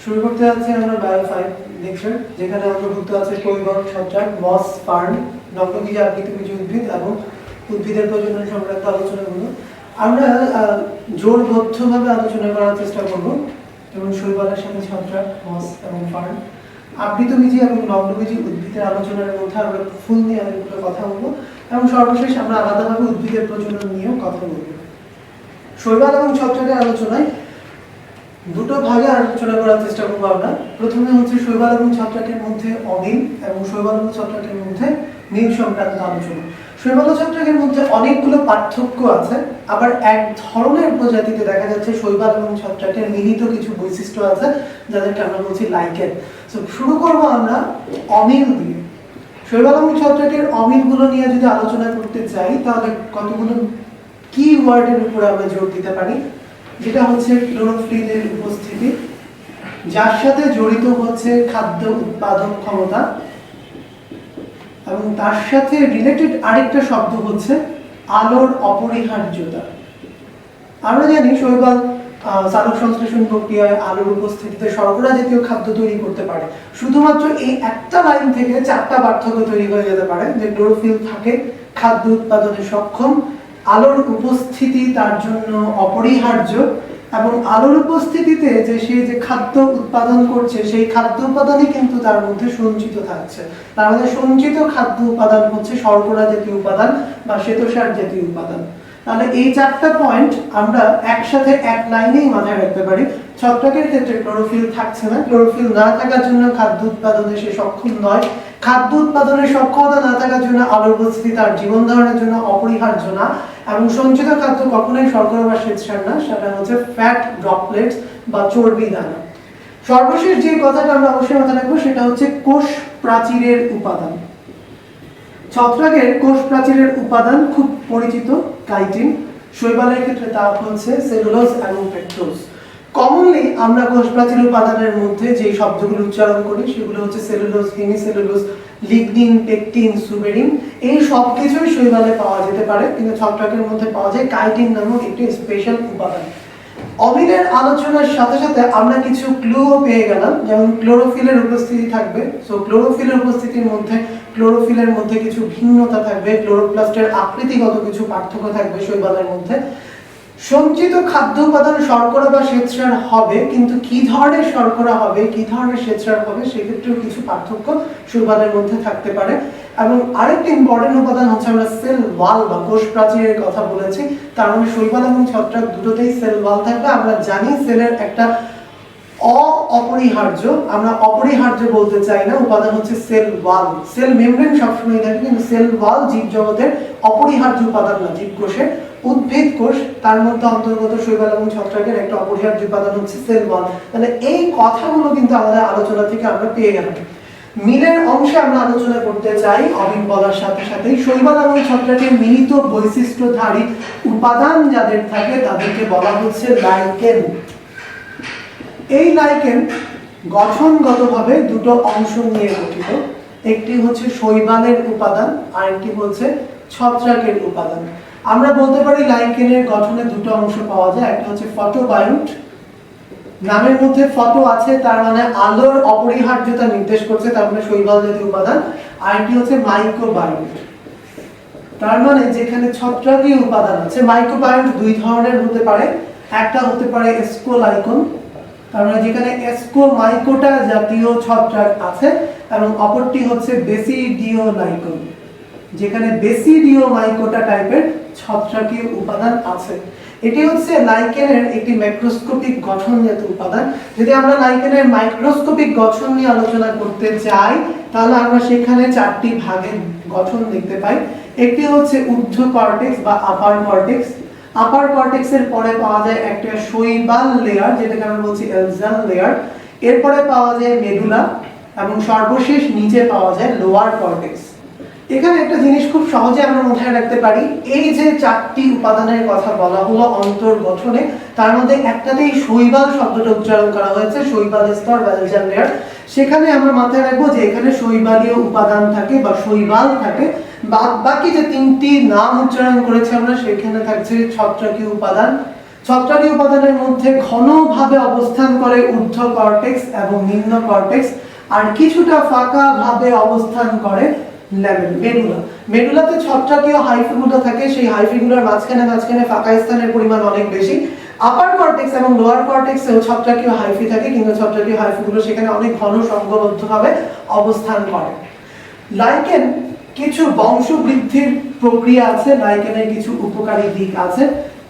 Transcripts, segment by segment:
শুরু করতে যাচ্ছি আমরা বায়ো 5 লেকচার, যেখানে অন্তর্ভুক্ত আছে কৈবর্ত, ছত্রাক, মস, ফার্ন, নগ্নবীজ, আকৃতিবীজ উদ্ভিদ এবং উদ্ভিদের প্রজনন সংক্রান্ত আলোচনাগুলো আমরা জোরবদ্ধভাবে আলোচনা করার চেষ্টা করব। যেমন শৈবালের সাথে ছত্রাক, মস এবং ফার্ন, আবৃতবীজী এবং নগ্নবীজী উদ্ভিদের আলোচনার মধ্যে আমরা ফুল নিয়ে অনেকগুলো কথা বলবো এবং সর্বশেষ আমরা আলাদাভাবে উদ্ভিদের প্রজনন নিয়েও কথা বলবো। শৈবাল এবং ছত্রাকের আলোচনায় দুটো ভাগে আলোচনা করার চেষ্টা করবো আমরা। প্রথমে হচ্ছে শৈবাল এবং ছত্রাকের মধ্যে অমিল এবং শৈবাল এবং ছত্রাকের মধ্যে মিল সংক্রান্ত আলোচনা। শৈবাল ও ছত্রাকের মধ্যে অনেকগুলো পার্থক্য আছে, আবার এক ধরনের প্রজাতিতে দেখা যাচ্ছে শৈবাল এবং ছত্রাকের মিলিত কিছু বৈশিষ্ট্য আছে, যাদেরকে আমরা বলছি লাইকেন। তো শুরু করবো আমরা অমিল দিয়ে। শৈবাল এবং ছত্রাকের অমিলগুলো নিয়ে যদি আলোচনা করতে চাই, তাহলে কতগুলো কি ওয়ার্ডের উপরে আমরা জোর দিতে পারি। যেটা হচ্ছে ক্লোরোফিলের উপস্থিতি, যার সাথে জড়িত হচ্ছে খাদ্য উৎপাদন ক্ষমতা, এবং তার সাথে রিলেটেড আরেকটা শব্দ হচ্ছে আলোর অপরিহার্যতা। আমরা জানি শৈবাল সালোক সংশ্লেষণ প্রক্রিয়ায় আলোর উপস্থিতিতে শর্করা জাতীয় খাদ্য তৈরি করতে পারে। শুধুমাত্র এই একটা লাইন থেকে চারটা পার্থক্য তৈরি হয়ে যেতে পারে, যে ক্লোরোফিল থাকে, খাদ্য উৎপাদনে সক্ষম, আলোর উপস্থিতি তার জন্য অপরিহার্য, এবং আলোর উপস্থিতিতে যে সে যে খাদ্য উৎপাদন করছে সেই খাদ্য উপাদানই কিন্তু তার মধ্যে সঞ্চিত থাকছে। তার মধ্যে সঞ্চিত খাদ্য উপাদান হচ্ছে শর্করা জাতীয় উপাদান বা শ্বেতসার জাতীয় উপাদান। তাহলে এই চারটা পয়েন্ট আমরা একসাথে এক লাইনেই মাথায় রাখতে পারি। ছত্রাকের ক্ষেত্রে ক্লোরোফিল থাকছে না, ক্লোরোফিল না থাকার জন্য খাদ্য উৎপাদনে সে সক্ষম নয়, খাদ্য উৎপাদনের সক্ষমতা না থাকার জন্য আলোর উপস্থিতি তার জীবন ধারণের জন্য অপরিহার্য না, এবং সঞ্চিত খাদ্য কখনোই শর্করা বা শ্বেতসার না, সেটা হচ্ছে ফ্যাট ড্রপলেটস বা চর্বি দানা। সর্বশেষ যে কথাটা আমরা অবশ্যই মাথায় রাখবো সেটা হচ্ছে কোষ প্রাচীরের উপাদান। ছত্রাকের কোষ প্রাচীরের উপাদান খুব পরিচিত, কাইটিন। শৈবালের ক্ষেত্রে তা হচ্ছে সেলুলোজ এবং পেকটোজ। কমনলি আমরা কোষ প্রাচীর উপাদানের মধ্যে যে শব্দগুলো উচ্চারণ করি সেগুলো হচ্ছে cellulose, hemicellulose, lignin, pectin, suberin. এই সব কিছুই শৈবালে পাওয়া যেতে পারে, কিন্তু ছত্রাকের মধ্যে পাওয়া যায় কাইটিন নামক একটি স্পেশাল উপাদান। অমিলের আলোচনার সাথে সাথে আমরা কিছু ক্লুও পেয়ে গেলাম, যেমন ক্লোরোফিলের উপস্থিতি থাকবে। সো ক্লোরোফিলের উপস্থিতির মধ্যে ক্লোরোফিলের মধ্যে কিছু ভিন্নতা থাকবে, ক্লোরোপ্লাস্টের আকৃতিগত কিছু পার্থক্য থাকবে শৈবালের মধ্যে। সঞ্চিত খাদ্য উপাদান শর্করা বা শ্বেতসার হবে, কিন্তু কি ধরনের শর্করা হবে, কি ধরনের শ্বেতসার হবে, সেক্ষেত্রেও কিছু পার্থক্য শৈবালের মধ্যে থাকতে পারে। এবং আরেকটি ইম্পর্টেন্ট উপাদান হচ্ছে আমরা সেল ওয়াল বা কোষ প্রাচীরের কথা বলেছি, তার মানে শৈবাল এবং ছত্রাক দুটোতেই সেল ওয়াল থাকবে। আমরা জানি সেলের একটা অপরিহার্য, আমরা অপরিহার্য বলতে চাই না, উপাদান হচ্ছে সেল ওয়াল। সেল মেমব্রেন সবসময় থাকে, কিন্তু সেল ওয়াল জীব জগতের অপরিহার্য উপাদান না। জীবকোষে উদ্ভিদ কোষ, তার মধ্যে অন্তর্গত শৈবাল এবং ছত্রাকের একটা অপরিহার্য উপাদান হচ্ছে সেল ওয়াল। তাহলে এই কথাগুলো কিন্তু আমাদের আলোচনা থেকে আমরা পেয়ে গেলাম। মিলের অংশে আমরা আলোচনা করতে চাই অমিল বলার সাথে সাথে শৈবাল এবং ছত্রাকের মিলিত বৈশিষ্ট্যধারী উপাদান যাদের থাকে তাদেরকে বলা হচ্ছে লাইকেন। এই লাইকেন গঠনগতভাবে দুটো অংশ নিয়ে গঠিত, একটি হচ্ছে শৈবালের উপাদান আর একটি হচ্ছে ছত্রাকের উপাদান। আমরা বলতে পারি লাইকেনের গঠনে দুটো অংশ পাওয়া যায়, একটা হচ্ছে ফটোবায়ন্ট, নামের মধ্যে ফটো আছে তার মানে আলোর অপরিহার্যতা নির্দেশ করছে, তার মানে শৈবাল জাতীয় উপাদান। আর একটি হচ্ছে মাইক্রোবায়ন্ট, তার মানে যেখানে ছত্রাকীয় উপাদান আছে। মাইক্রোবায়ন্ট দুই ধরনের হতে পারে, একটা হতে পারে এসকোলাইকন, তার মানে যেখানে এসকোমাইকোটা জাতীয় ছত্রাক আছে, এবং অপরটি হচ্ছে বেসিডিওলাইকন, যেখানে বেসিডিওমাইকোটা টাইপের ছত্রাকীয় উপাদান আছে। এটি হচ্ছে লাইকেনের একটি ম্যাক্রোস্কোপিক গঠনজাত উপাদান। যদি আমরা লাইকেনের মাইক্রোস্কোপিক গঠন নিয়ে আলোচনা করতে চাই, তাহলে আমরা সেখানে চারটি ভাগের গঠন দেখতে পাই। একটি হচ্ছে ঊর্ধ্ব কর্টেক্স বা আপার কর্টেক্স। আপার কর্টেক্সের পরে পাওয়া যায় একটা শৈবাল লেয়ার, যেটাকে আমরা বলছি এলজাল লেয়ার। এরপরে পাওয়া যায় মেডুলা, এবং সর্বশেষ নিচে পাওয়া যায় লোয়ার কর্টেক্স। এখানে একটা জিনিস খুব সহজে আমরা মাথায় রাখতে পারি, এই যে চারটি উপাদানের কথা বলা হলো অন্তর্গঠনে, তার মধ্যে একটাতেই শৈবাল শব্দটা উচ্চারণ করা হয়েছে, শৈবালের স্তর বা এলজাল লেয়ার। সেখানে আমরা মাথায় রাখবো যে এখানে শৈবালীয় উপাদান থাকে বা শৈবাল থাকে। বাকি যে তিনটি নাম উচ্চারণ করেছি আমরা, সেখানে থাকছে ছত্রাকীয় উপাদান, ছত্রাকী উপাদানের মধ্যে ঘনভাবে অবস্থান করে ঊর্ধ্ব কর্টেক্স এবং নিম্ন কর্টেক্স, আর কিছুটা ফাঁকা ভাবে অবস্থান করে মেডুলা। মেডুলাতে ছত্রাকীয় হাইফিগুলো থাকে, সেই হাইফিগুলোর মাঝখানে ফাঁকা স্থানের পরিমাণ অনেক বেশি। আপার কর্টেক্স এবং লোয়ার কর্টেক্সেও ছত্রাকীয় হাইফি থাকে, কিন্তু ছত্রাকীয় হাইফিগুলো সেখানে অনেক ঘন সংঘবদ্ধভাবে অবস্থান করে। লাইকেন কিছু বংশবৃদ্ধির প্রক্রিয়া আছে, লাইকেনের কিছু উপকারী দিক আছে,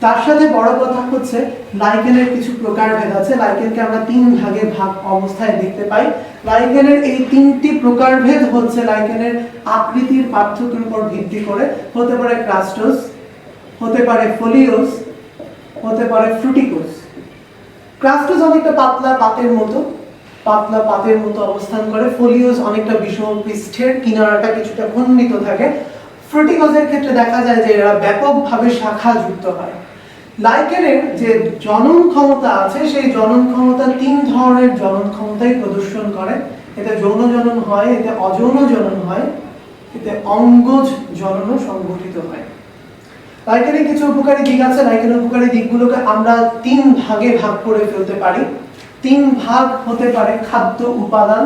তার সাথে বড় কথা হচ্ছে লাইকেনের কিছু প্রকারভেদ আছে। লাইকেনকে আমরা 3 ভাগে ভাগ অবস্থায় দেখতে পাই। লাইকেনের এই 3টি প্রকারভেদ হচ্ছে লাইকেনের আকৃতির পার্থক্যের উপর ভিত্তি করে হতে পারে ক্রাস্টোস, হতে পারে ফোলিওস, হতে পারে ফ্রুটিকোস। ক্রাস্টোস অনেকটা পাতলা পাতের মতো অবস্থান করে। ফোলিওস অনেকটা বিষম পৃষ্ঠের, কিনারাটা কিছুটা খণ্ডিত থাকে। ফ্রুটিকোসের ক্ষেত্রে দেখা যায় যে এরা ব্যাপকভাবে শাখাযুক্ত হয়। লাইকেনের যে জনন ক্ষমতা আছে, সেই জনন ক্ষমতা 3 ধরনের জনন ক্ষমতাই প্রদর্শন করে। এতে যৌন জনন হয়, এতে অযৌন জনন হয়, এতে অঙ্গজ জননও সংঘটিত হয়। লাইকেনের কিছু উপকারী দিক আছে। লাইকেনের উপকারী দিকগুলোকে আমরা 3 ভাগে ভাগ করে ফেলতে পারি। 3 ভাগ হতে পারে খাদ্য উপাদান,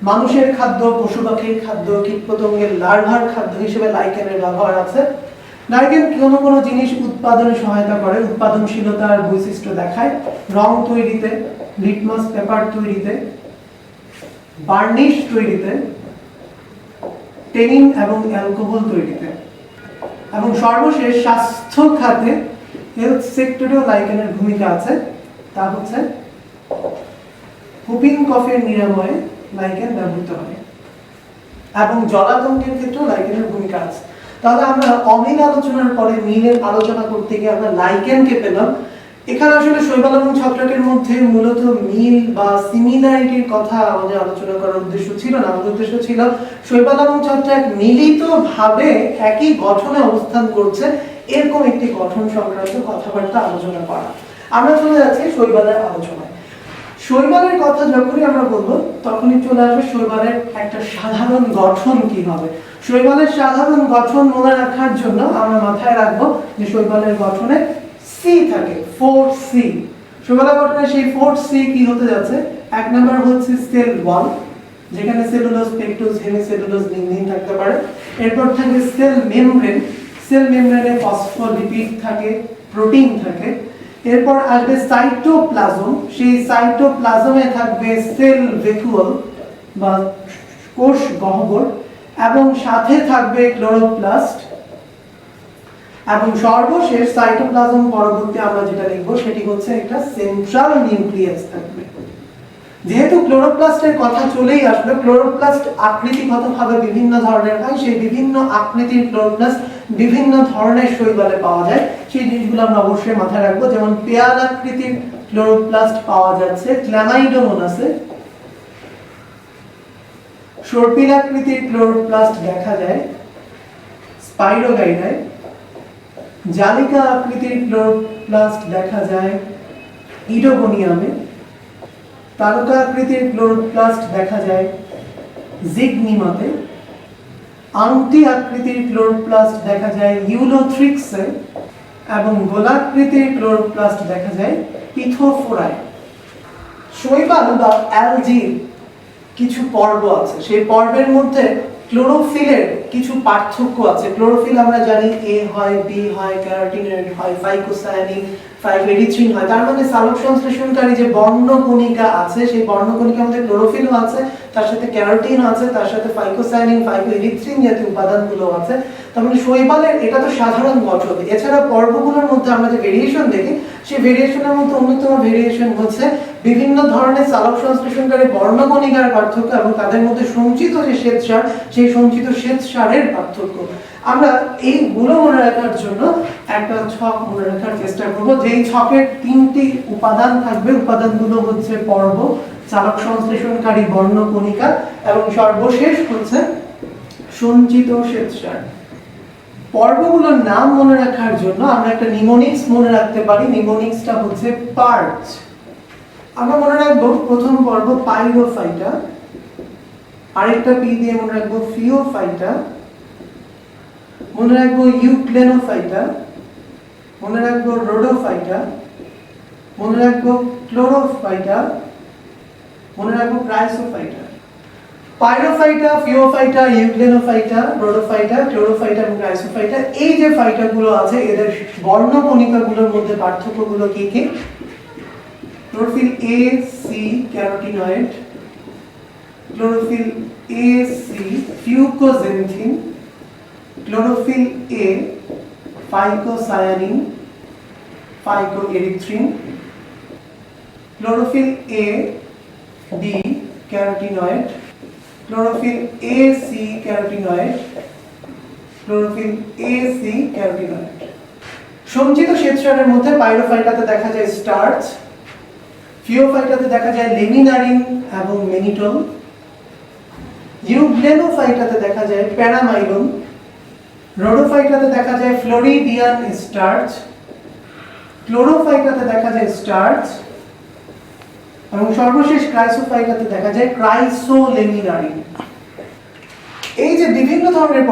মানুষের খাদ্য, পশু পাখির খাদ্য, কীটপতঙ্গের লার্ভার খাদ্য হিসেবে লাইকেনের ব্যবহার আছে। লাইকেন কোনো জিনিস উৎপাদনে সহায়তা করে, উৎপাদনশীলতার বৈশিষ্ট্য দেখায়, রং তৈরিতে, লিটমাস পেপার তৈরিতে, বার্নিশ তৈরিতে, টেনিন এবং অ্যালকোহল তৈরিতে, এবং সর্বশেষ স্বাস্থ্য খাতে, হেলথ সেক্টরেও লাইকেনের ভূমিকা আছে। তা হচ্ছে হুপিং কফের নিরাময়ে লাইকেন ব্যবহৃত হয় এবং জলাতঙ্কের ক্ষেত্রেও লাইকেনের ভূমিকা আছে। তাহলে আমরা অমিল আলোচনার পরে মিলের আলোচনা করতে গিয়ে আমরা লাইকেনকে পেলাম। এখানে আসলে শৈবাল এবং ছত্রাকের মধ্যে মূলত মিল বা সিমিলারিটির কথা আমাদের আলোচনা করার উদ্দেশ্য ছিল না। আমাদের উদ্দেশ্য ছিল শৈবাল এবং ছত্রাক মিলিতভাবে একই গঠনে অবস্থান করছে এরকম একটি গঠন সংক্রান্ত কথাবার্তা আলোচনা করা। আমরা চলে যাচ্ছি শৈবালের আলোচনায়। শৈবালের কথা যখনই আমরা বলবো তখনই চলে আসবে শৈবালের একটা সাধারণ গঠন কি হবে। শৈবালের সাধারণ গঠন মনে রাখার জন্য আমরা মাথায় রাখবো যে শৈবালের গঠনে সি থাকে, 4C। শৈবালের গঠনে সেই 4C কি হতে যাচ্ছে? 1 নাম্বার হচ্ছে সেল ওয়াল, যেখানে সেলুলোজ, পেকটোজ, হেমিসেলুলোজ, লিগনিন থাকতে পারে। এরপর থাকে সেল মেমব্রেন, সেল মেমব্রেনে ফসফোলিপিড থাকে, প্রোটিন থাকে। এরপর আসবে সাইটোপ্লাজম, সেই সাইটোপ্লাজমে থাকবে সেল ভ্যাকুয়াল বা কোষ গহ্বর, এবং সাথে থাকবে ক্লোরোপ্লাস্ট, এবং সর্বশেষ সাইটোপ্লাজম পরবর্তী আমরা যেটা লিখব সেটি হচ্ছে একটা সেন্ট্রাল নিউক্লিয়াস থাকবে। যেহেতু ক্লোরোপ্লাস্টের কথা চলেই আসলো, ক্লোরোপ্লাস্ট আকৃতিগতভাবে বিভিন্ন ধরনের হয়, সেই বিভিন্ন আকৃতির ক্লোরোপ্লাস্ট বিভিন্ন ধরনের শৈবালে পাওয়া যায়। সেই জিনিসগুলো আমরা অবশ্যই মাথায় রাখবো। যেমন পেয়াল আকৃতির ক্লোরোপ্লাস্ট পাওয়া যাচ্ছে ক্ল্যামাইডোমোনাসে, সর্পিল আকৃতির ক্লোরোপ্লাস্ট দেখা যায় স্পাইরোগাইডায়, জালিকা আকৃতির ক্লোরোপ্লাস্ট দেখা যায় ইডোগোনিয়ামে, তারকা আকৃতির ক্লোরোপ্লাস্ট দেখা যায় জিগনিমাতে, আংটি আকৃতির ক্লোরোপ্লাস্ট দেখা যায় ইউলোথ্রিক্সে, এবং গোলাকৃতির ক্লোরোপ্লাস্ট দেখা যায় পিথোফোরায়। শৈবাল বা অ্যালজির কিছু পর্ব আছে, সেই পর্বের মধ্যে ক্লোরোফিলের কিছু পার্থক্য আছে। ক্লোরোফিল আমরা জানি এ হয়, বি হয়, ক্যারোটিনয়েড হয়, ফাইকোসায়ানিন, 5-এরিথ্রিন হয়। তার মানে সালোক সংশ্লেষণকারী যে বর্ণকণিকা আছে, সেই বর্ণকণিকার মধ্যে ক্লোরোফিলও আছে, তার সাথে ক্যারোটিন আছে, তার সাথে ফাইকোসায়ানিন, 5-এরিথ্রিন জাতীয় উপাদানগুলো আছে। তার মানে শৈবালের এটা তো সাধারণ গঠন। এছাড়া পর্বগুলোর মধ্যে আমরা যে ভেরিয়েশন দেখি, সেই ভেরিয়েশনের মধ্যে অন্যতম ভেরিয়েশন হচ্ছে বিভিন্ন ধরনের সালোক সংশ্লেষণকারী বর্ণকণিকার পার্থক্য এবং তাদের মধ্যে সঞ্চিত যে শ্বেতসার, সেই সঞ্চিত শ্বেতসারের পার্থক্য। আমরা এইগুলো মনে রাখার জন্য একটা ছক মনে রাখার চেষ্টা করব, যেই ছকের 3টি উপাদান থাকবে। উপাদানগুলো হচ্ছে পর্ব, সালোক সংশ্লেষণকারী বর্ণকণিকা, এবং সর্বশেষ হচ্ছে সঞ্চিত শ্বেতসার। পর্বগুলোর নাম মনে রাখার জন্য আমরা একটা নিমোনিক্স মনে রাখতে পারি। নিমোনিক্সটা হচ্ছে পার্চ। আমরা মনে রাখবো প্রথম পর্ব পাইরোফাইটা, আরেকটা পি দিয়ে মনে রাখবো ফিওফাইটা, মনে রাখবো ইউক্লেনোফাইটা, মনে রাখবো রোডোফাইটা, মনে রাখবো ক্লোরোফাইটা, মনে রাখবো ক্রাইসোফাইটা। পাইরোফাইটা, ফিওফাইটা, ইউগ্লেনোফাইটা, রোডোফাইটা, ক্লোরোফাইটা এবং ক্রাইসোফাইটা, এই যে ফাইটাগুলো আছে এদের বর্ণকণিকাগুলোর মধ্যে পার্থক্যগুলো কি কি? Chlorophyll A C carotenoid, chlorophyll A C fucoxanthin, chlorophyll A phycocyanin, phycoerythrin, chlorophyll A B carotenoid, chlorophyll A C carotenoid, chlorophyll A C carotenoid. সঞ্চিত শ্বেতসারের মধ্যে পাইরোফাইটাতে দেখা যায় স্টার্চ, ফিওফাইটাতে দেখা যায় লেমিনারিন এবং মেনিটল, ইউগ্লেনোফাইটাতে দেখা যায় প্যারামাইলন, রোডোফাইটাতে দেখা যায় ফ্লোরিডিয়ান স্টার্চ, ক্লোরোফাইটাতে দেখা যায় স্টার্চ এবং সর্বশেষ ক্রাইসোফাইটাতে দেখা যায় ক্রাইসোলেমিনারিন। এই যে বিভিন্ন ধরনের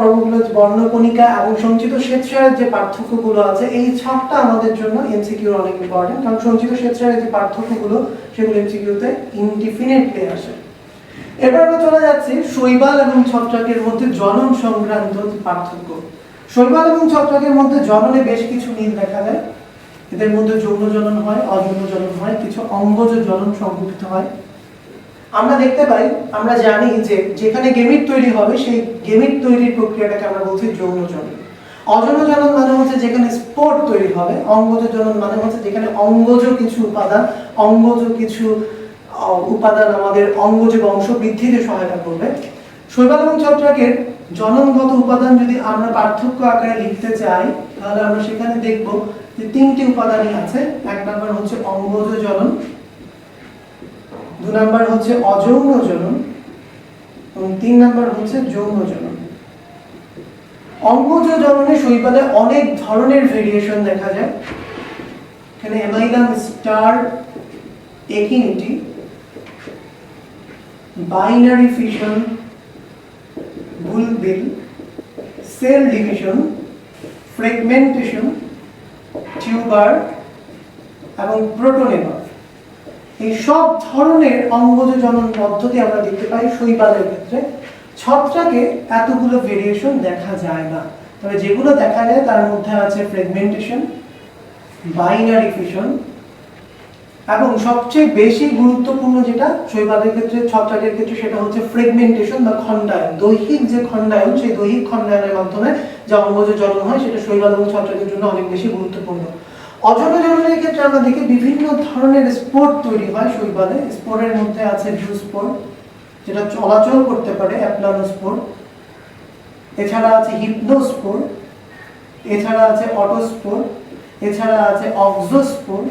পর্বগুলো বর্ণকণিকা এবং সঞ্চিত শ্বেতসারের যে পার্থক্যগুলো আছে, এই ছকটা আমাদের জন্য এমসিকিউ অনেক ইম্পর্টেন্ট, কারণ সঞ্চিত শ্বেতসারের যে পার্থক্যগুলো সেগুলো এমসিকিউতে ইনডিফিনিটলি আসে। এবার আমরা চলে যাচ্ছি শৈবাল এবং ছত্রাকের মধ্যে জনন সংক্রান্ত পার্থক্য। শৈবাল এবং ছত্রাকের মধ্যে জননে বেশ কিছু মিল দেখা যায়। এদের মধ্যে যৌন জনন হয়, অযৌন জনন হয়, কিছু অঙ্গজ জনন সংঘটিত হয়। আমরা দেখতে পাই, আমরা জানি যে যেখানে গেমিট তৈরি হবে সেই গেমিট তৈরির প্রক্রিয়াটাকে আমরা বলছি যৌন জনন। অযৌন জনন মানে হচ্ছে যেখানে স্পোর তৈরি হবে। অঙ্গজ জনন মানে হচ্ছে যেখানে অঙ্গজ কিছু উপাদান আমাদের অঙ্গজ বংশ বৃদ্ধিতে সহায়তা করবে। শৈবাল এবং ছত্রাকের জননগত উপাদান যদি আমরা পার্থক্য আকারে লিখতে চাই, তাহলে আমরা সেখানে দেখব যে তিনটি উপাদানই আছে। এক নাম্বার হচ্ছে অঙ্গজ জনন, দুই নাম্বার হচ্ছে অযৌন জনন এবং তিন নাম্বার হচ্ছে যৌন জনন। অঙ্গজ জননে শৈবালে অনেক ধরনের ভেরিয়েশন দেখা যায়। এখানে amylum star akinete, binary fission, bulbil, cell division, fragmentation, tuber এবং প্রোটোনেমা, এই সব ধরনের অঙ্গজ জনন পদ্ধতি আমরা দেখতে পাই শৈবালের ক্ষেত্রে। ছত্রাকে এতগুলো ভেরিয়েশন দেখা যায় না, তবে যেগুলো দেখা যায় তার মধ্যে আছে ফ্র্যাগমেন্টেশন, বাইনারি ফিশন এবং সবচেয়ে বেশি গুরুত্বপূর্ণ যেটা শৈবালের ক্ষেত্রে, ছত্রাকের ক্ষেত্রে, সেটা হচ্ছে ফ্র্যাগমেন্টেশন বা খণ্ডায়ন। দৈহিক যে খণ্ডায়ন, সেই দৈহিক খণ্ডায়নের মাধ্যমে যে অঙ্গজ জনন হয় সেটা শৈবাল এবং ছত্রাকের জন্য অনেক বেশি গুরুত্বপূর্ণ। অযৌন জননের ক্ষেত্রে আমরা দেখি বিভিন্ন ধরনের স্পোর তৈরি হয় শৈবালে। স্পোরের মধ্যে আছে জুস্পোর, যেটা চলাচল করতে পারে, অ্যাপ্লানোস্পোর, এছাড়া আছে হিপনোস্পোর, এছাড়া আছে অটোস্পোর, এছাড়া আছে অক্সোস্পোর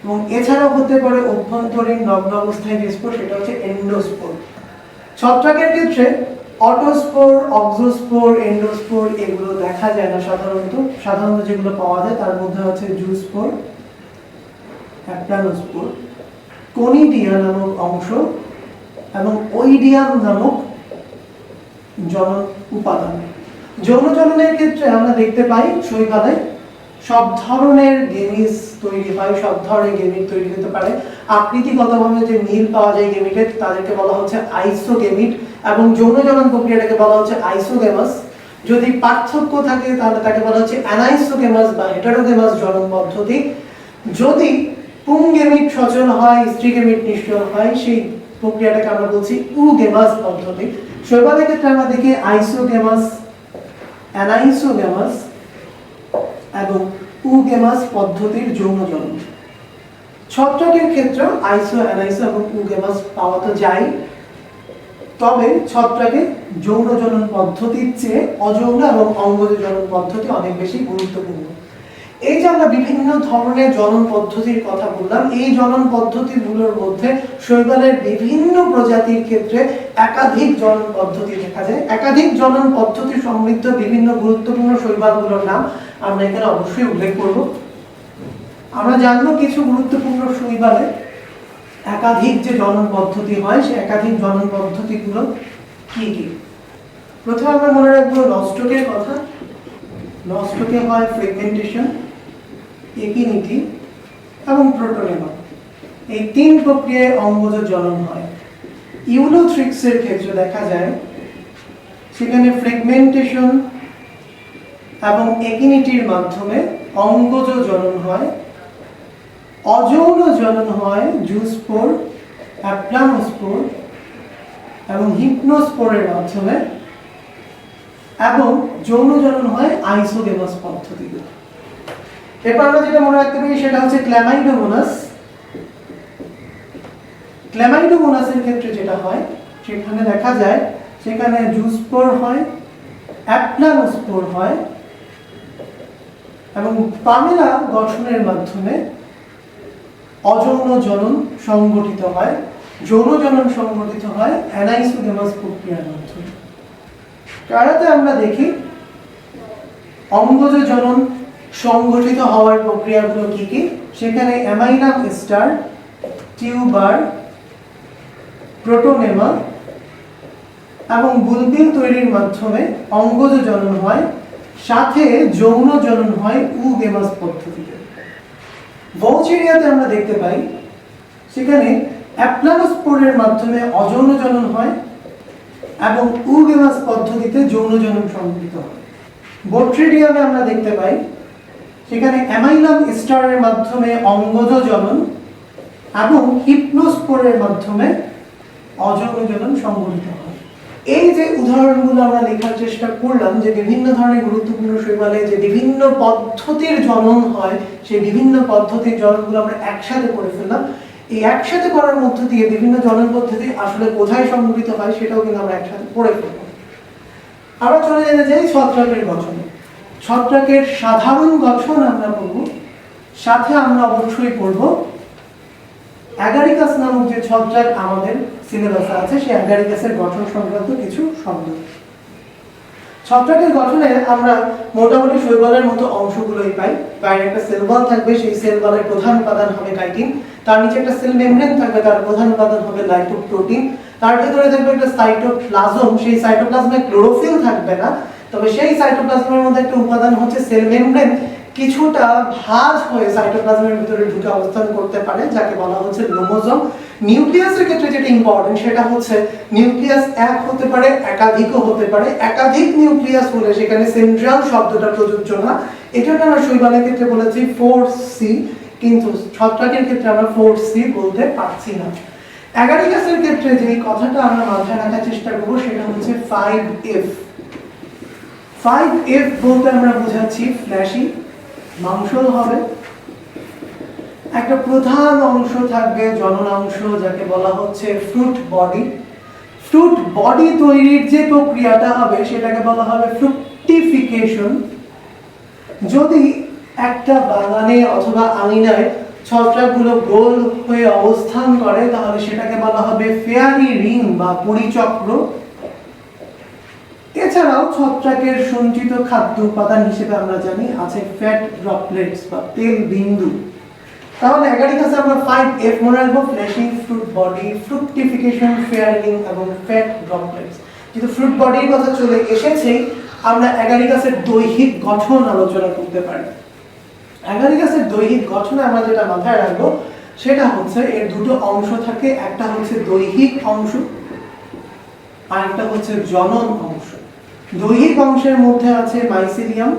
এবং এছাড়াও হতে পারে অভ্যন্তরীণ নগ্ন অবস্থায় যে স্পোর, সেটা হচ্ছে এন্ডোস্পোর। ছত্রাকের ক্ষেত্রে অটোস্পোর, অক্সোস্পোর, এন্ডোস্পোর এগুলো দেখা যায় না সাধারণত যেগুলো পাওয়া যায় তার মধ্যে আছে জুস্পোর, অ্যাপ্লানোস্পোর, কোনিডিয়া নামক অংশ এবং ওইডিয়াম নামক জনন উপাদান। যৌন জননের ক্ষেত্রে আমরা দেখতে পাই শৈবালে সব ধরনের গেমিস তৈরি হয়, সব ধরনের গেমিট তৈরি হতে পারে। আকৃতিগতভাবে যে মিল পাওয়া যায় গেমিটের, তাদেরকে বলা হচ্ছে আইসোগেমিট এবং যৌন জনন প্রক্রিয়াটাকে বলা হচ্ছে আইসোগেমাস। যদি পার্থক্য থাকে তাহলে তাকে বলা হচ্ছে অ্যানাইসোগেমাস বা হেটারোগেমাস জনন পদ্ধতি। যদি পুংগেমিট সচল হয়, স্ত্রীগেমিট নিশ্চল হয়, সেই প্রক্রিয়াটাকে আমরা বলছি উগেমাস পদ্ধতি। শৈবালের ক্ষেত্রে আমরা দেখি আইসোগেমাস, অ্যানাইসোগেমাস এবং উগেমাস পদ্ধতির যৌন জনন। ছত্রাকের ক্ষেত্রে আইসো, অ্যানাইসো এবং উগেমাস পাওয়া তো যায়, তবে ছত্রাকে যৌন জনন পদ্ধতির চেয়ে অযৌন এবং অঙ্গজ জনন পদ্ধতি অনেক বেশি গুরুত্বপূর্ণ। এই যে আমরা বিভিন্ন ধরনের জনন পদ্ধতির কথা বললাম, এই জনন পদ্ধতিগুলোর মধ্যে শৈবালের বিভিন্ন প্রজাতির ক্ষেত্রে একাধিক জনন পদ্ধতি দেখা যায়। একাধিক জনন পদ্ধতি সমৃদ্ধ বিভিন্ন গুরুত্বপূর্ণ শৈবালগুলোর নাম আমরা এখানে অবশ্যই উল্লেখ করব। আমরা জানবো কিছু গুরুত্বপূর্ণ শৈবালে একাধিক যে জনন পদ্ধতি হয়, সেই একাধিক জনন পদ্ধতিগুলো কি কি। প্রথমে আমরা মনে রাখবো নস্টকের কথা। নষ্টকে হয় ফ্র্যাগমেন্টেশন, একিনিটি এবং প্রোটোনেমা। এই 3 প্রক্রিয়ায় অঙ্গজ জ্বলন হয়। ইউলোথ্রিক্সের ক্ষেত্রে দেখা যায় সেখানে ফ্র্যাগমেন্টেশন এবং একিনিটির মাধ্যমে অঙ্গজ জ্বলন হয়, অযৌন জ্বলন হয় জুস্পোর, অ্যাপ্লানোস্পোর এবং হিপনোস্পোরের মাধ্যমে, এবং যৌন জ্বলন হয় আইসোগেমাস পদ্ধতিতে। এরপর আমরা যেটা মনে রাখতে পারি সেটা হচ্ছে ক্ল্যামাইডোমোনাস। ক্ল্যামাইডোমোনাসের ক্ষেত্রে যেটা হয় সেখানে দেখা যায় সেখানে জুস্পোর হয়, অ্যাপ্লানোস্পোর হয় এবং পামেলা গঠনের মাধ্যমে অযৌন জনন সংগঠিত হয়, যৌন জনন সংগঠিত হয় অ্যানাইসোগেমাস প্রক্রিয়ার মাধ্যমে। কারাতে আমরা দেখি অঙ্গজ জনন সংগঠিত হওয়ার প্রক্রিয়াগুলো কি কি। সেখানে অ্যামাইনাম স্টার, টিউবার, প্রোটোনেমা এবং বুলবিল তৈরির মাধ্যমে অঙ্গজ জনন হয়, সাথে যৌন জনন হয় উগেমাস পদ্ধতিতে। ভৌচেরিয়াতে আমরা দেখতে পাই সেখানে অ্যাপ্লানোস্পোরের মাধ্যমে অযৌন জনন হয় এবং উগেমাস পদ্ধতিতে যৌন জনন সংঘটিত হয়। বোট্রিডিয়ামে আমরা দেখতে পাই সেখানে অ্যামাইনাম স্টারের মাধ্যমে অঙ্গজ জনন এবং হিপনোস্পোরের মাধ্যমে অযৌন জনন সংঘটিত হয়। এই যে উদাহরণগুলো আমরা লেখার চেষ্টা করলাম যে বিভিন্ন ধরনের গুরুত্বপূর্ণ শৈবালে যে বিভিন্ন পদ্ধতির জনন হয়, সেই বিভিন্ন পদ্ধতির জননগুলো আমরা একসাথে করে ফেললাম। এই একসাথে করার মধ্য দিয়ে বিভিন্ন জনন পদ্ধতি আসলে কোথায় সংঘটিত হয় সেটাও কিন্তু আমরা একসাথে পড়ে ফেলবো। আমরা চলে যেতে চাই ছত্রাকের গঠনে। ছত্রাকের সাধারণ গঠন আমরা পড়ব, সাথে আমরা অবশ্যই পড়ব অ্যাগারিকাস নামক যে ছত্রাক আমাদের সিলেবাসে আছে সেই অ্যাগারিকাসের গঠন সংক্রান্ত কিছু শব্দ। ছত্রাকের গঠনে আমরা মোটামুটি শৈবালের মতো অংশগুলোই পাই। বাইরে একটা সেল ওয়াল থাকবে, সেই সেল ওয়ালের প্রধান উপাদান হবে কাইটিন, তার নিচে একটা সেল মেমব্রেন থাকবে, তার প্রধান উপাদান হবে লাইপোপ্রোটিন, তার ভেতরে থাকবে একটা সাইটোপ্লাজম, সেই সাইটোপ্লাজমে ক্লোরোফিল থাকবে না, তবে সেই সাইটোপ্লাজমের মধ্যে একটা উপাদান হচ্ছে সেল মেমব্রেন, কিছুটা ভাঁজ হয়ে সাইটোপ্লাজমের ভিতরে ঢুকে অবস্থান করতে পারে, যাকে বলা হচ্ছে লোমোজোম। নিউক্লিয়াসের ক্ষেত্রে যেটা ইম্পর্টেন্ট সেটা হচ্ছে নিউক্লিয়াস এক হতে পারে, একাধিকও হতে পারে। একাধিক নিউক্লিয়াস হলে সেখানে সেন্ট্রাল শব্দটা প্রযোজ্য না। এটাকে আমরা শৈবালের ক্ষেত্রে বলেছি 4C, কিন্তু ছত্রাকের ক্ষেত্রে আমরা 4C বলতে পারছি না। অ্যাগারিকাসের ক্ষেত্রে যে কথাটা আমরা মাথায় রাখার চেষ্টা করব সেটা হচ্ছে 5F। 5F বলতে আমরা বোঝাচ্ছি ফ্ল্যাশি, মাংসল হবে, একটা প্রধান অংশ থাকবে জনন অংশ, যাকে বলা হচ্ছে ফ্রুট বডি। ফ্রুট বডি তৈরির যে প্রক্রিয়াটা হবে সেটাকে বলা হবে ফ্রুকটিফিকেশন। যদি একটা বাগানে অথবা আঙিনায় ছত্রাকগুলো গোল হয়ে অবস্থান করে তাহলে সেটাকে বলা হবে ফেয়ারি রিং বা পরিচক্র। এছাড়াও ছত্রাকের সঞ্চিত খাদ্য উপাদান হিসেবে আমরা জানি আছে ফ্যাট ড্রপলেটস বা তেল বিন্দু। তাহলে অ্যাগারিকাসে আমরা 5F মনে রাখবো, ফ্ল্যাশি, ফ্রুট বডি, ফ্রুকটিফিকেশন, ফেয়ারিং এবং ফ্যাট ড্রপলেটস। যেহেতু ফ্রুট বডির কথা চলে এসেছে, আমরা অ্যাগারিকাসের দৈহিক গঠন আলোচনা করতে পারি। অ্যাগারিকাসের দৈহিক গঠনে আমরা যেটা মাথায় রাখবো সেটা হচ্ছে এর দুটো অংশ থাকে, একটা হচ্ছে দৈহিক অংশ আর একটা হচ্ছে জনন অংশ। দৈহিক অংশের মধ্যে আছে মাইসিলিয়াম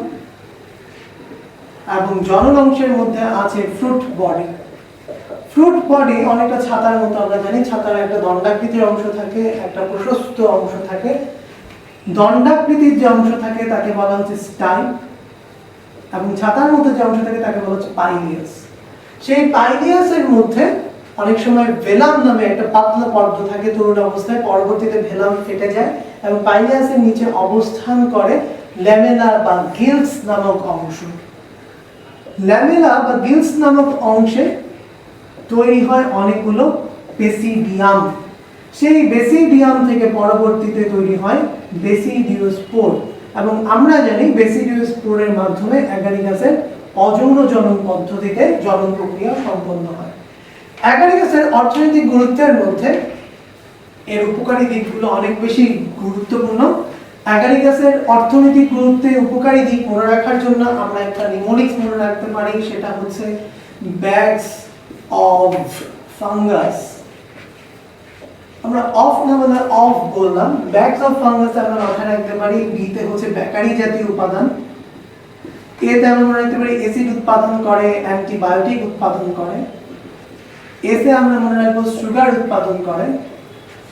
এবং জনন অংশের মধ্যে আছে ফ্রুট বডি। ফ্রুট বডি অনেকটা ছাতার মতো, আমরা জানি ছাতার একটা দণ্ডাকৃতির অংশ থাকে, একটা প্রশস্ত অংশ থাকে। দণ্ডাকৃতির যে অংশ থাকে তাকে বলা হচ্ছে স্টাইল এবং ছাতার মতো যে অংশ থাকে তাকে বলা হচ্ছে পাইলিয়াস। সেই পাইলিয়াসের মধ্যে অনেক সময় ভেলাম নামে একটা পাতলা পর্দ থাকে তরুণ অবস্থায়, পরবর্তীতে ভেলাম ফেটে যায় এবং পাইলিয়াসের নিচে অবস্থান করে ল্যামেলা বা গিলস নামক অংশ। ল্যামেলা বা গিলস নামক অংশে তৈরি হয় অনেকগুলো বেসিডিয়াম। সেই বেসিডিয়াম থেকে পরবর্তীতে তৈরি হয় বেসিডিওস্পোর এবং আমরা জানি বেসিডিওস্পোরের মাধ্যমে অ্যাগারিকাসের অযৌন জনন পদ্ধতিতে জনন প্রক্রিয়া সম্পন্ন হয়। অ্যাগারিকাসের অর্থনৈতিক গুরুত্বের মধ্যে এর উপকারী দিকগুলো অনেক বেশি গুরুত্বপূর্ণ। অ্যাগারিকাসের অর্থনৈতিক গুরুত্বে উপকারী দিক মনে রাখার জন্য আমরা একটা নিমোনিক্স মনে রাখতে পারি, সেটা হচ্ছে ব্যাগস অফ ফাঙ্গাস। আমরা অফ না বলে অফ বললাম, ব্যাগস অফ ফাঙ্গাস আমরা মাথায় রাখতে পারি। বিতে হচ্ছে বেকারি জাতীয় উপাদান, এতে আমরা মনে রাখতে পারি অ্যাসিড উৎপাদন করে, অ্যান্টিবায়োটিক উৎপাদন করে। এতে আমরা মনে রাখবো সুগার উৎপাদন করে।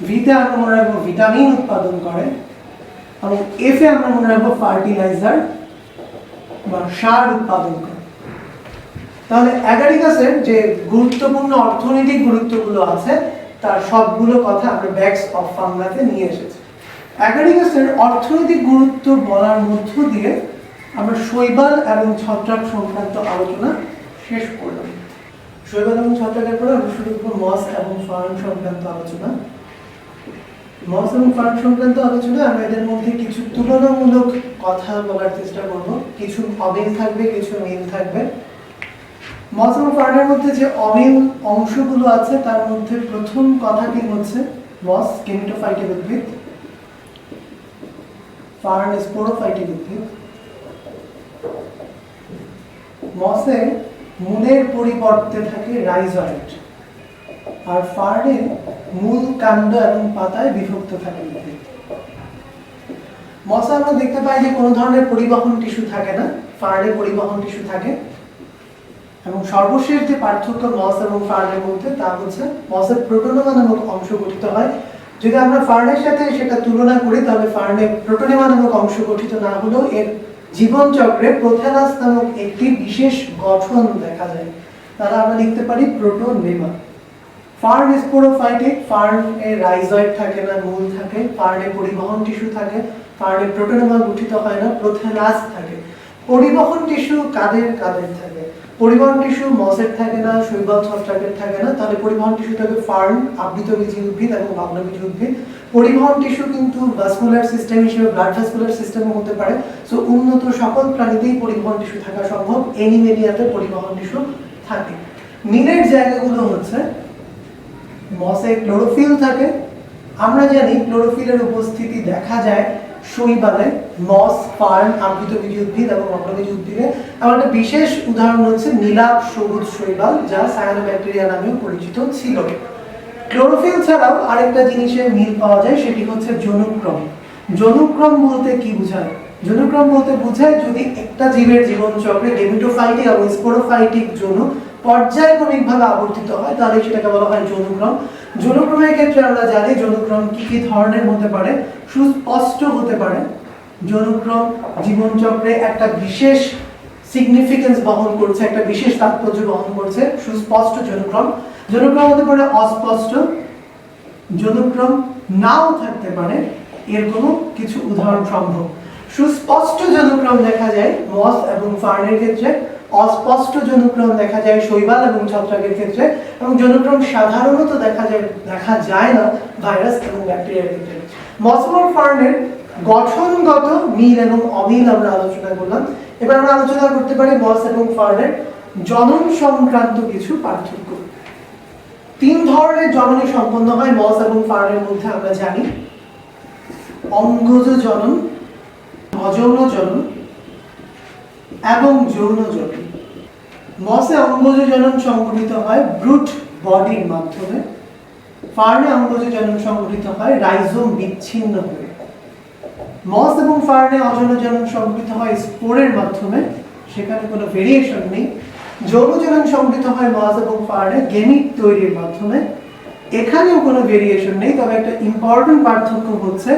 ভিতে আমরা মনে রাখবো ভিটামিন উৎপাদন করে। এবং এফে আমরা মনে রাখবো ফার্টিলাইজার বা সার উৎপাদন করে। তাহলে অ্যাগারিকাসের যে গুরুত্বপূর্ণ অর্থনৈতিক গুরুত্বগুলো আছে তার সবগুলো কথা আমরা ব্যাগস অফ ফাঙ্গাসে নিয়ে এসেছি। অ্যাগারিকাসের অর্থনৈতিক গুরুত্ব বলার মধ্য দিয়ে আমরা শৈবাল এবং ছত্রাক সংক্রান্ত আলোচনা শেষ করলাম। শৈবাল এবং ছত্রাকের পরে আমরা শুরু করব মস এবং ফার্ন সংক্রান্ত আলোচনা। মস এবং ফার্ন সংক্রান্ত আলোচনা আমরা এদের মধ্যে কিছু তুলনামূলক কথা বলার চেষ্টা করব, কিছু অমিল থাকবে, কিছু মিল থাকবে। মস এবং ফার্নের মধ্যে যে অমিল অংশগুলো আছে তার মধ্যে প্রথম কথাটি হচ্ছে মস কেমিটোফাইটিক উদ্ভিদ, ফার্ন স্পোরোফাইটিক উদ্ভিদ। মসে মূলের পরিবর্তে থাকে রাইজয়েড, আর ফার্নে মূল, কাণ্ড এবং পাতায় বিভক্ত থাকে উদ্ভিদ। মসে আমরা দেখতে পাই যে কোনো ধরনের পরিবহন টিস্যু থাকে না, ফার্নে পরিবহন টিস্যু থাকে। এবং সর্বশেষ যে পার্থক্য মস এবং ফার্নের মধ্যে তা হচ্ছে মসে প্রোটোনেমা নামক অংশ গঠিত হয়। যদি আমরা ফার্নের সাথে সেটা তুলনা করি তাহলে ফার্নে প্রোটোনেমা নামক অংশ গঠিত না হলেও এর জীবন চক্রে প্রোথেলাস নামক একটি বিশেষ গঠন দেখা যায়, তাহলে আমরা লিখতে পারি প্রোটোনেমা। ফার্ন স্পোরোফাইটিক, ফার্নে রাইজয়েড থাকে না, মূল থাকে। ফার্নে পরিবহন টিস্যু থাকে, ফার্নে প্রোটোনেমা গঠিত হয় না, প্রোথেলাস থাকে। পরিবহন টিস্যু কাদের কাদের থাকে? পরিবহন টিস্যু মসের থাকে না, শৈবাল ছত্রাকের থাকে না। তাহলে পরিবহন টিস্যু থাকে ফার্ন, আবৃতবীজী উদ্ভিদ এবং ভগ্নবীজী উদ্ভিদ। পরিবহন টিস্যু কিন্তু ভাস্কুলার সিস্টেম হিসেবে ব্লাড ভাস্কুলার সিস্টেমও হতে পারে। সো উন্নত সকল প্রাণীতেই পরিবহন টিস্যু থাকা সম্ভব, অ্যানিমেলিয়াতে পরিবহন টিস্যু থাকে। মিলের জায়গাগুলো হচ্ছে মসে ক্লোরোফিল থাকে। আমরা জানি ক্লোরোফিলের উপস্থিতি দেখা যায় শৈবালে, মস, ফার্ন, আবৃতবীজী উদ্ভিদ এবং ভগ্নবীজী উদ্ভিদে। আমার একটা বিশেষ উদাহরণ হচ্ছে নীলাভ সবুজ শৈবাল, যা সায়ানোব্যাকটেরিয়া নামেও পরিচিত ছিল। ক্লোরোফিল ছাড়াও আরেকটা জিনিসের মিল পাওয়া যায়, সেটি হচ্ছে জনুক্রম। জনুক্রম বলতে কি বোঝায়? জনুক্রম বলতে বোঝায় যদি একটা জীবের জীবন চক্রে গেমিটোফাইটিক এবং স্পোরোফাইটিক জনু পর্যায়ক্রমিকভাবে আবর্তিত হয় তাহলে সেটাকে বলা হয় জনুক্রম। জনুক্রমের ক্ষেত্রে আমরা জানি জনুক্রম কি কি ধরনের হতে পারে। সুস্পষ্ট হতে পারে। জনুক্রম জীবন চক্রে একটা বিশেষ সিগনিফিকেন্স বহন করছে, একটা বিশেষ তাৎপর্য বহন করছে, সুস্পষ্ট জনুক্রম। জনুক্রম হতে পারে অস্পষ্ট, জনুক্রম নাও থাকতে পারে, এর কোনো কিছু উদাহরণ সম্ভব। সুস্পষ্ট জনুক্রম দেখা যায় মস এবং ফার্নের ক্ষেত্রে, অস্পষ্ট জনুক্রম দেখা যায় শৈবাল এবং ছত্রাকের ক্ষেত্রে, এবং জনুক্রম সাধারণত দেখা যায় না ভাইরাস এবং ব্যাকটেরিয়ার ক্ষেত্রে। মস এবং ফার্নের গঠনগত মিল এবং অমিল আমরা আলোচনা করলাম। এবার আমরা আলোচনা করতে পারি মস এবং ফার্নের জনন সংক্রান্ত কিছু পার্থক্য। 3 ধরনের জননী সম্পন্ন হয় মস এবং ফার্নের মধ্যে আমরা জানি। অঙ্গজ জনন, অযৌন জনন এবং যৌন জনন। মসে অঙ্গজ জনন সংঘটিত হয় ব্রুট বডির মাধ্যমে, ফার্নে অঙ্গজ জনন সংঘটিত হয় রাইজোম বিচ্ছিন্ন হয়ে। মস এবং ফার্নে অযৌন জনন সংঘটিত হয় স্পোরের মাধ্যমে, সেখানে কোনো ভেরিয়েশন নেই। যৌন জনন সংঘটিত হয় মস এবং ফার্নে গেমিট তৈরির মাধ্যমে, এখানেও কোনো ভেরিয়েশন নেই। তবে একটা ইম্পর্টেন্ট পার্থক্য হচ্ছে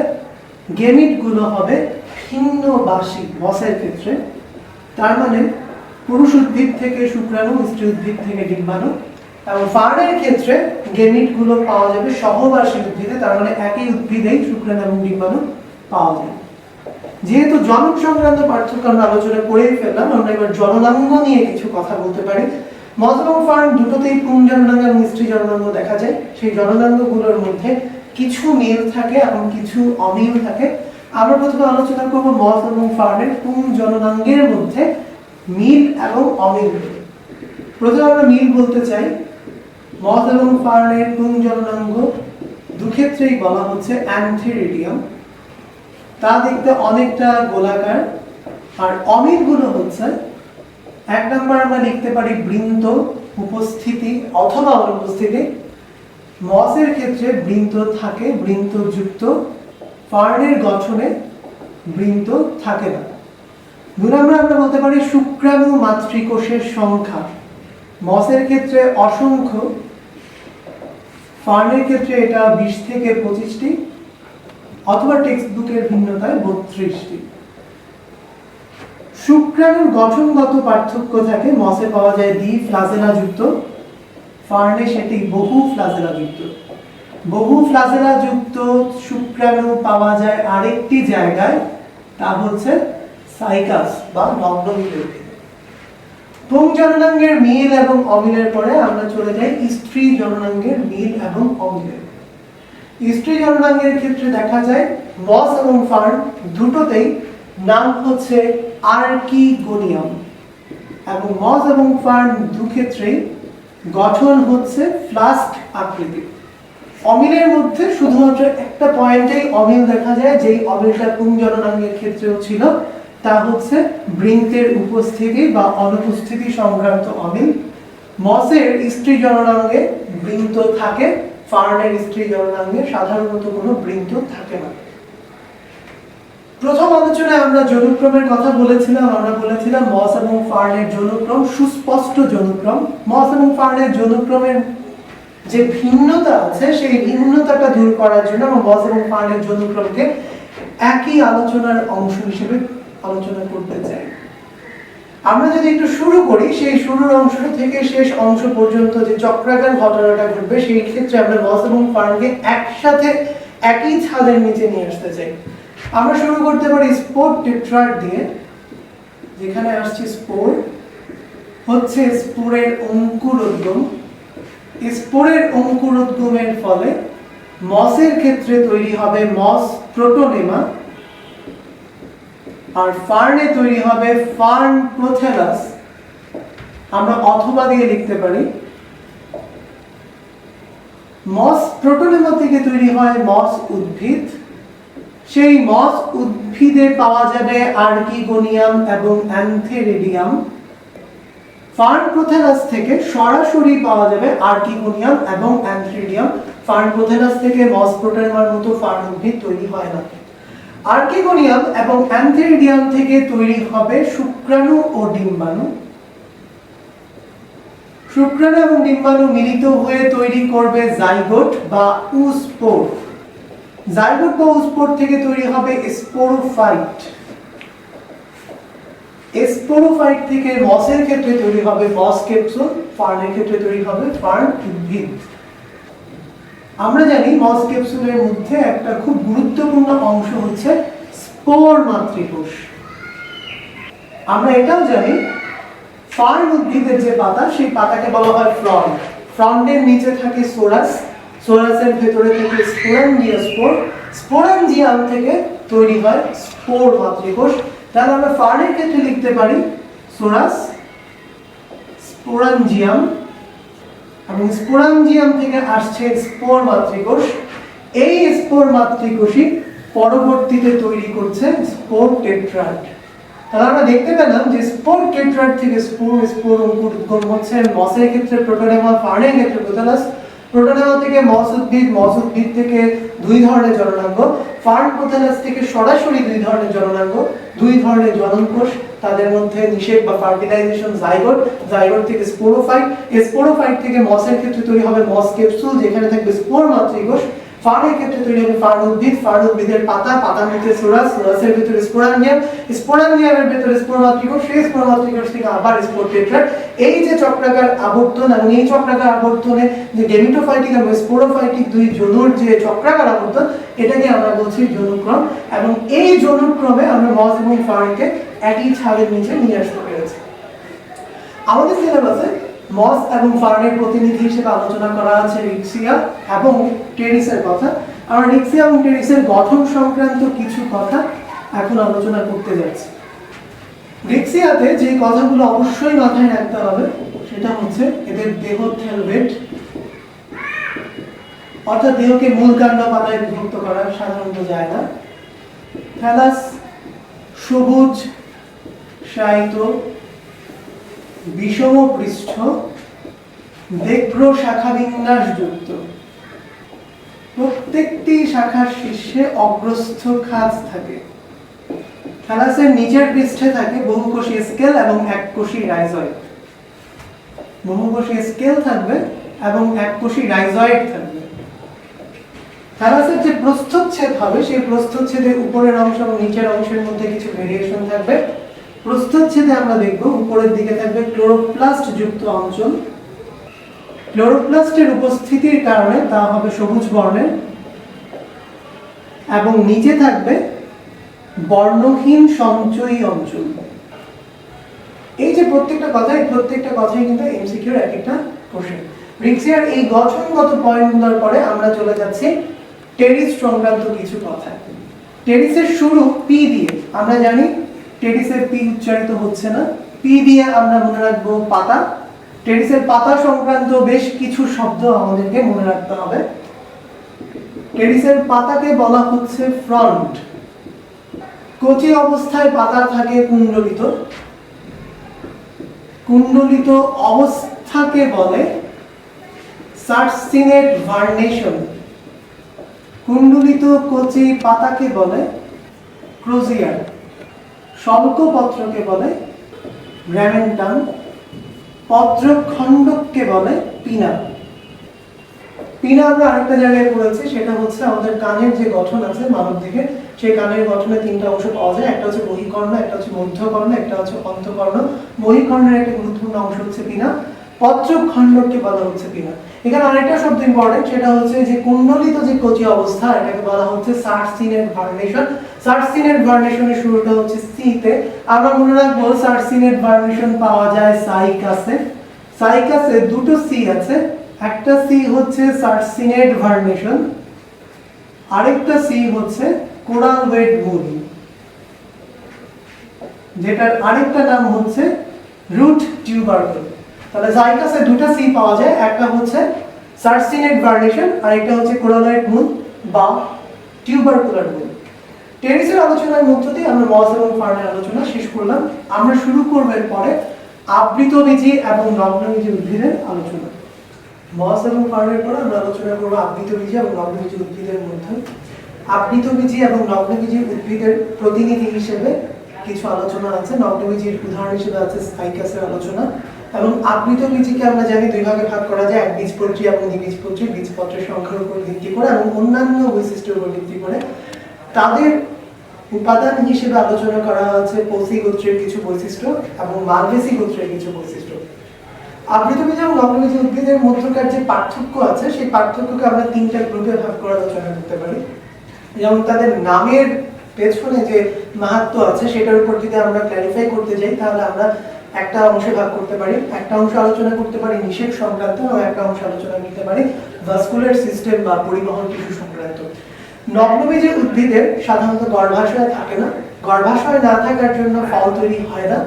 গেমিট গুলো হবে ভিন্নবাসী মসের ক্ষেত্রে। তার মানে পুরুষ উদ্ভিদ থেকে শুক্রাণু, স্ত্রী উদ্ভিদ থেকে ডিম্বাণু। এবং ফার্নের ক্ষেত্রে গেমিট গুলো পাওয়া যাবে সহবাসী উদ্ভিদে, তার মানে একই উদ্ভিদেই শুক্রাণু এবং ডিম্বাণু পাওয়া যায়। যেহেতু জনন সংক্রান্ত পার্থক্য আমরা আলোচনা করেই ফেললাম, আমরা এবার জননাঙ্গ নিয়ে কিছু কথা বলতে পারি। মস এবং ফার্ন দুটোতেই পুংজননাঙ্গ এবং স্ত্রী জননাঙ্গ দেখা যায়। সেই জননাঙ্গগুলোর মধ্যে কিছু মিল থাকে এবং কিছু অমিল থাকে। আমরা প্রথমে আলোচনা করব মস এবং ফার্নের পুংজননাঙ্গের মধ্যে মিল এবং অমিল। প্রথমে আমরা মিল বলতে চাই। মস এবং ফার্নের পুংজননাঙ্গ দুক্ষেত্রেই বলা হচ্ছে অ্যান্থেরিডিয়াম। তা দেখতে অনেকটা গোলাকার। আর অমিলগুলো হচ্ছে, 1 নম্বর আমরা লিখতে পারি বৃন্ত উপস্থিতি অথবা অনুপস্থিতি। মসের ক্ষেত্রে বৃন্ত থাকে, বৃন্তযুক্ত। ফার্নের গঠনে বৃন্ত থাকে না। 2 নম্বর আমরা বলতে পারি শুক্রাণু মাতৃকোষের সংখ্যা। মসের ক্ষেত্রে অসংখ্য, ফার্নের ক্ষেত্রে এটা 20 থেকে 25টি অথবা টেক্সট বুকের ভিন্নতায় 32টি। শুক্রাণুর গঠনগত পার্থক্য থাকে, মসে পাওয়া যায় দ্বি ফ্লাজেলা যুক্ত, ফার্নে সেটি বহু ফ্লাজেলা যুক্ত। বহু ফ্লাজেলা যুক্ত শুক্রাণু পাওয়া যায় আরেকটি জায়গায়, তা হচ্ছে সাইকাস বা নগ্নমীলের ভিতরে। পুংজননাঙ্গের মিল এবং অমিলের পরে আমরা চলে যাই স্ত্রী জননাঙ্গের মিল এবং অমিলের। স্ত্রী জননাঙ্গের ক্ষেত্রে দেখা যায় মস এবং ফার্ন দুটোতেই নাম হচ্ছে আর্কিগোনিয়াম, এবং মস এবং ফার্ন দুক্ষেত্রেই গঠন হচ্ছে ফ্লাস্ক আকৃতি। অমিলের মধ্যে শুধুমাত্র একটা পয়েন্টেই অমিল দেখা যায়, যেই অমিলটা পুংজননাঙ্গের ক্ষেত্রেও ছিল, তা হচ্ছে বৃন্তের উপস্থিতি বা অনুপস্থিতি সংক্রান্ত অমিল। মসের স্ত্রী জননাঙ্গে বৃন্ত থাকে, ফার্নের স্ত্রী জননাঙ্গে সাধারণত কোনো বৃন্ত থাকে না। প্রথম আলোচনায় আমরা যৌনক্রমের কথা বলেছিলাম। আমরা বলেছিলাম মস এবং ফার্নের যৌনক্রম সুস্পষ্ট যৌনক্রম। মস এবং ফার্নের যৌনক্রমের যে ভিন্নতা আছে সেই ভিন্নতাটা দূর করার জন্য আমরা মস এবং ফার্নের যৌনক্রমকে একই আলোচনার অংশ হিসেবে আলোচনা করতে চাই। আমরা যদি একটু শুরু করি, সেই শুরুর অংশ থেকে শেষ অংশ পর্যন্ত যে চক্রাকার ঘটনাটা ঘটবে, সেই ক্ষেত্রে আমরা মস এবং ফার্নকে একসাথে একই ছাদের নিচে নিয়ে আসতে চাই। আমরা শুরু করতে পারি স্পোর টেট্রাড দিয়ে। যেখানে আসছে স্পোর হচ্ছে স্পোরের অঙ্কুরোদ্গম। স্পোরের অঙ্কুরোদ্গমের ফলে মসের ক্ষেত্রে তৈরি হবে মস প্রোটোনেমা, আর ফার্নে তৈরি হবে ফার্ন প্রোথেলাস। আমরা অথবা দিয়ে লিখতে পারি। মস প্রোটোনেমা থেকে তৈরি হয় মস উদ্ভিদ। সেই মস উদ্ভিদে পাওয়া যাবে আর্কিগোনিয়াম এবং অ্যান্থেরিডিয়াম। ফার্ন প্রোথেলাস থেকে সরাসরি পাওয়া যাবে আর্কিগোনিয়াম এবং অ্যান্থেরিডিয়াম। ফার্ন প্রোথেলাস থেকে মস প্রোটোনেমার মতো ফার্ন উদ্ভিদ তৈরি হয় না। আর্কিগোনিয়াম এবং অ্যান্থেরিডিয়াম থেকে তৈরি হবে শুক্রাণু ও ডিম্বাণু। শুক্রাণু এবং ডিম্বাণু মিলিত হয়ে তৈরি করবে জাইগোট বা উস্পোর। জাইগোট বা উস্পোর থেকে তৈরি হবে স্পোরোফাইট। স্পোরোফাইট থেকে মসের ক্ষেত্রে তৈরি হবে মস ক্যাপসুল, ফার্নের ক্ষেত্রে তৈরি হবে ফার্ন উদ্ভিদ। আমরা জানি মস ক্যাপসুলের মধ্যে একটা খুব গুরুত্বপূর্ণ অংশ হচ্ছে স্পোর মাতৃকোষ। আমরা এটাও জানি ফার্ন উদ্ভিদের যে পাতা, সেই পাতাকে বলা হয় ফ্রন্ট। ফ্রন্টের নিচে থাকে সোরাস, সোরাসের ভেতরে থাকে স্পোরাঞ্জিওস্পোর, স্পোরাঞ্জিয়াম থেকে তৈরি হয় স্পোর মাতৃকোষ। তাহলে আমরা ফার্নের ক্ষেত্রে লিখতে পারি সোরাস, স্পোরাঞ্জিয়াম, এবং স্পোরাঞ্জিয়াম থেকে আসছে স্পোর মাতৃকোষ। এই স্পোর মাতৃকোষই পরবর্তীতে তৈরি করছে স্পোর টেট্রাড। তাহলে আমরা দেখতে পেলাম যে স্পোর টেট্রাড থেকে স্পোর অঙ্কুরোদ্গম হচ্ছে মসের ক্ষেত্রে প্রোটোনেমা, ফার্নের ক্ষেত্রে প্রোথেলাস। প্রোটোনেমা থেকে মস উদ্ভিদ থেকে 2 ধরনের জননাঙ্গ, ফার্ন প্রোথেলাস থেকে সরাসরি 2 ধরনের জননাঙ্গ, 2 ধরনের জননকোষ, তাদের মধ্যে নিষেক বা ফার্টিলাইজেশন জাইগোট, জাইগোট থেকে স্পোরোফাইট, স্পোরোফাইট থেকে মসের ক্ষেত্রে তৈরি হবে মস ক্যাপসুল, যেখানে থাকবে স্পোর মাতৃকোষ। ফার্নের ক্ষেত্রে তৈরি হবে ফার্ন উদ্ভিদ, ফার্ন উদ্ভিদের পাতা, পাতার মধ্যে সোরাস, সোরাসের ভিতরে স্পোরাঞ্জিয়াম, স্পোরাঞ্জিয়ামের ভিতরে স্পোর মাতৃকোষ, সেই স্পোর মাতৃকোষ থেকে আবার স্পোর টেট্রাড। এই যে চক্রাকার আবর্তন, এবং এই চক্রাকার আবর্তনে যে গেমিটোফাইটিক এবং স্পোরোফাইটিক 2 যৌনুর যে চক্রাকার আবর্তন, এটাকে আমরা বলছি যৌনক্রম। এবং এই যৌনক্রমে আমরা মস এবং ফার্নকে একই ছাদের নিচে নিয়ে আসতে পেরেছি। আমাদের সিলেবাসে মস এবং ফার্নের প্রতিনিধি হিসেবে আলোচনা করা আছে রিক্সিয়া এবং টেরিসের কথা। আমরা রিক্সিয়া এবং টেরিসের গঠন সংক্রান্ত কিছু কথা এখন আলোচনা করতে যাচ্ছি। রিক্সিয়াতে যে কথাগুলো অবশ্যই মাথায় রাখতে হবে সেটা হচ্ছে এদের দেহ থেলভেট, অর্থাৎ দেহকে মূল কাণ্ড পাতায় বিভক্ত করা সাধারণত যায় না। থ্যালাস সবুজ শায়িত বিষম পৃষ্ঠ দেগ্র শাখা বিন্যাস যুক্ত। প্রত্যেকটি শাখার শীর্ষে অগ্রস্থ খাঁজ থাকে। থ্যালাসের নিচের পৃষ্ঠে থাকে বহুকোষী স্কেল এবং এককোষী রাইজয়েড। বহুকোষী স্কেল থাকবে এবং এককোষী রাইজয়েড থাকবে। থ্যালাসের যে প্রস্থচ্ছেদ হবে সেই প্রস্থচ্ছেদের উপরের অংশ এবং নিচের অংশের মধ্যে কিছু ভেরিয়েশন থাকবে। প্রস্থচ্ছেদে আমরা দেখব উপরের দিকে থাকবে ক্লোরোপ্লাস্ট যুক্ত অঞ্চল। ক্লোরোপ্লাস্টের উপস্থিতির কারণে তা হবে সবুজ বর্ণের এবং নিচে থাকবে বর্ণহীন সঞ্চয়ী অঞ্চল। এই যে প্রত্যেকটা কথাই কিন্তু এমসিকিউর এক একটা কোশ্চেন। রিক্সিয়ার এই গঠনগত পয়েন্টগুলোর পরে আমরা চলে যাচ্ছি টেরিস সংক্রান্ত কিছু কথা। টেরিসের শুরু পি দিয়ে। আমরা জানি টেরিসের পি উচ্চারিত হচ্ছে না, পি দিয়ে আমরা মনে রাখবো পাতা। টেরিসের পাতা সংক্রান্ত বেশ কিছু শব্দ আমাদেরকে মনে রাখতে হবে। টেরিসের পাতাকে বলা হচ্ছে ফ্রন্ট। কচি অবস্থায় পাতা থাকে কুণ্ডলিত। কুণ্ডলিত অবস্থাকে বলে সার্সিনেট ভার্নেশন। কুণ্ডলিত কচি পাতাকে বলে ক্রোজিয়ার। শল্কপত্রকে বলে গ্র্যামেন্টাম। পত্রখণ্ডককে বলে পিনা। পিনা আমরা আরেকটা জায়গায় পড়েছি, সেটা হচ্ছে আমাদের কানের যে গঠন আছে মানব দিকে, সেই কানের গঠনে তিনটা অংশ পাওয়া যায়। একটা হচ্ছে বহিকর্ণ, একটা হচ্ছে মধ্যকর্ণ, একটা হচ্ছে অন্তঃকর্ণ। বহিকর্ণের একটা গুরুত্বপূর্ণ অংশ হচ্ছে পিনা, পত্রখণ্ডককে বলা হচ্ছে পিনা। এখানে আরেকটা শব্দ ইম্পর্টেন্ট, সেটা হচ্ছে যে কুণ্ডলিত যে কচি অবস্থা, এটাকে বলা হচ্ছে সার্সিনেট ভার্নেশন। সার্সিনেট ভার্নেশনের শুরুটা হচ্ছে সি তে। আমরা মনে রাখবো সার্সিনেট ভার্নেশন পাওয়া যায় সাইকাসে। সাইকাসে দুটো সি আছে, একটা সি হচ্ছে সার্সিনেট ভার্নেশন, আরেকটা সি হচ্ছে কোরাল ওয়েড মুল, যেটার আরেকটা নাম হচ্ছে রুট টিউবারকুল। তাহলে সাইকাসে দুটো সি পাওয়া যায়, একটা হচ্ছে সার্সিনেট ভার্নেশন আর একটা হচ্ছে কোরাল ওয়েড মুল বা টিউবারকুলার মুল। টেরিসের আলোচনার মধ্য দিয়ে আমরা মস এবং ফার্নের আলোচনা শেষ করলাম। আমরা শুরু করব এরপরে আবৃতবীজী এবং নগ্নবীজী উদ্ভিদের আলোচনা। মস এবং ফার্নের পরে আমরা আলোচনা করব আবৃতবীজী এবং নগ্নবীজী উদ্ভিদের মধ্যে। আবৃতবীজী এবং নগ্নবীজী উদ্ভিদের প্রতিনিধি হিসেবে কিছু আলোচনা আছে। নগ্নবীজীর উদাহরণ হিসেবে আছে সাইকাসের আলোচনা। এবং আবৃতবীজীকে আমরা জানি দুই ভাগে ভাগ করা যায়, একবীজপত্রী এবং দ্বিবীজপত্রী। বীজপত্রের সংখ্যার উপর ভিত্তি করে এবং অন্যান্য বৈশিষ্ট্যের উপর ভিত্তি করে তাদের উপাদান হিসেবে আলোচনা করা হচ্ছে পসি গোত্রের কিছু বৈশিষ্ট্য এবং মালভেসি গোত্রের কিছু বৈশিষ্ট্য। আবৃতবীজী এবং নগ্নবীজী উদ্ভিদের মধ্যকার যে পার্থক্য আছে, সেই পার্থক্যকে আমরা তিনটা গ্রুপে ভাগ করে আলোচনা করতে পারি। যেমন তাদের নামের পেছনে যে মাহাত্ম্য আছে সেটার উপর যদি আমরা ক্ল্যারিফাই করতে যাই, তাহলে আমরা একটা অংশে ভাগ করতে পারি। একটা অংশ আলোচনা করতে পারি নিষেক সংক্রান্ত এবং একটা অংশ আলোচনা করতে পারি ভাস্কুলার সিস্টেম বা পরিবহন টিস্যু সংক্রান্ত। নগ্নবীজী উদ্ভিদের সাধারণত গর্ভাশয় থাকে না। গর্ভাশয় না থাকার জন্য ফল তৈরি হয় না।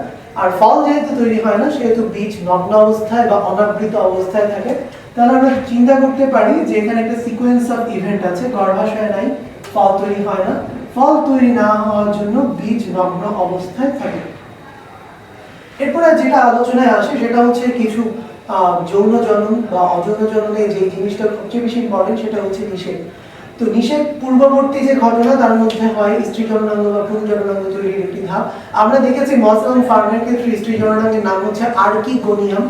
আর ফল যেহেতু তৈরি হয় না, সেহেতু বীজ নগ্ন অবস্থায় বা অনাবৃত অবস্থায় থাকে। তাহলে আমরা চিন্তা করতে পারি যে এখানে একটা সিকোয়েন্স অফ ইভেন্ট আছে। গর্ভাশয় নাই, ফল তৈরি হয় না, ফল তৈরি না হওয়ার জন্য বীজ নগ্ন অবস্থায় থাকে। এরপরে যেটা আলোচনায় আসে সেটা হচ্ছে কিছু যৌন জনন বা অযৌন জননে যে জিনিসটা সবচেয়ে বেশি ইম্পর্টেন্ট, সেটা হচ্ছে নিষেক। তো নিষেক পূর্ববর্তী যে ঘটনা তার মধ্যে হয় স্ত্রী জননাঙ্গ বা পুংজননাঙ্গ তৈরির একটি ধাপ। আমরা দেখেছি মস এবং ফার্নের ক্ষেত্রে স্ত্রী জননাঙ্গের নাম হচ্ছে আর্কিগোনিয়াম।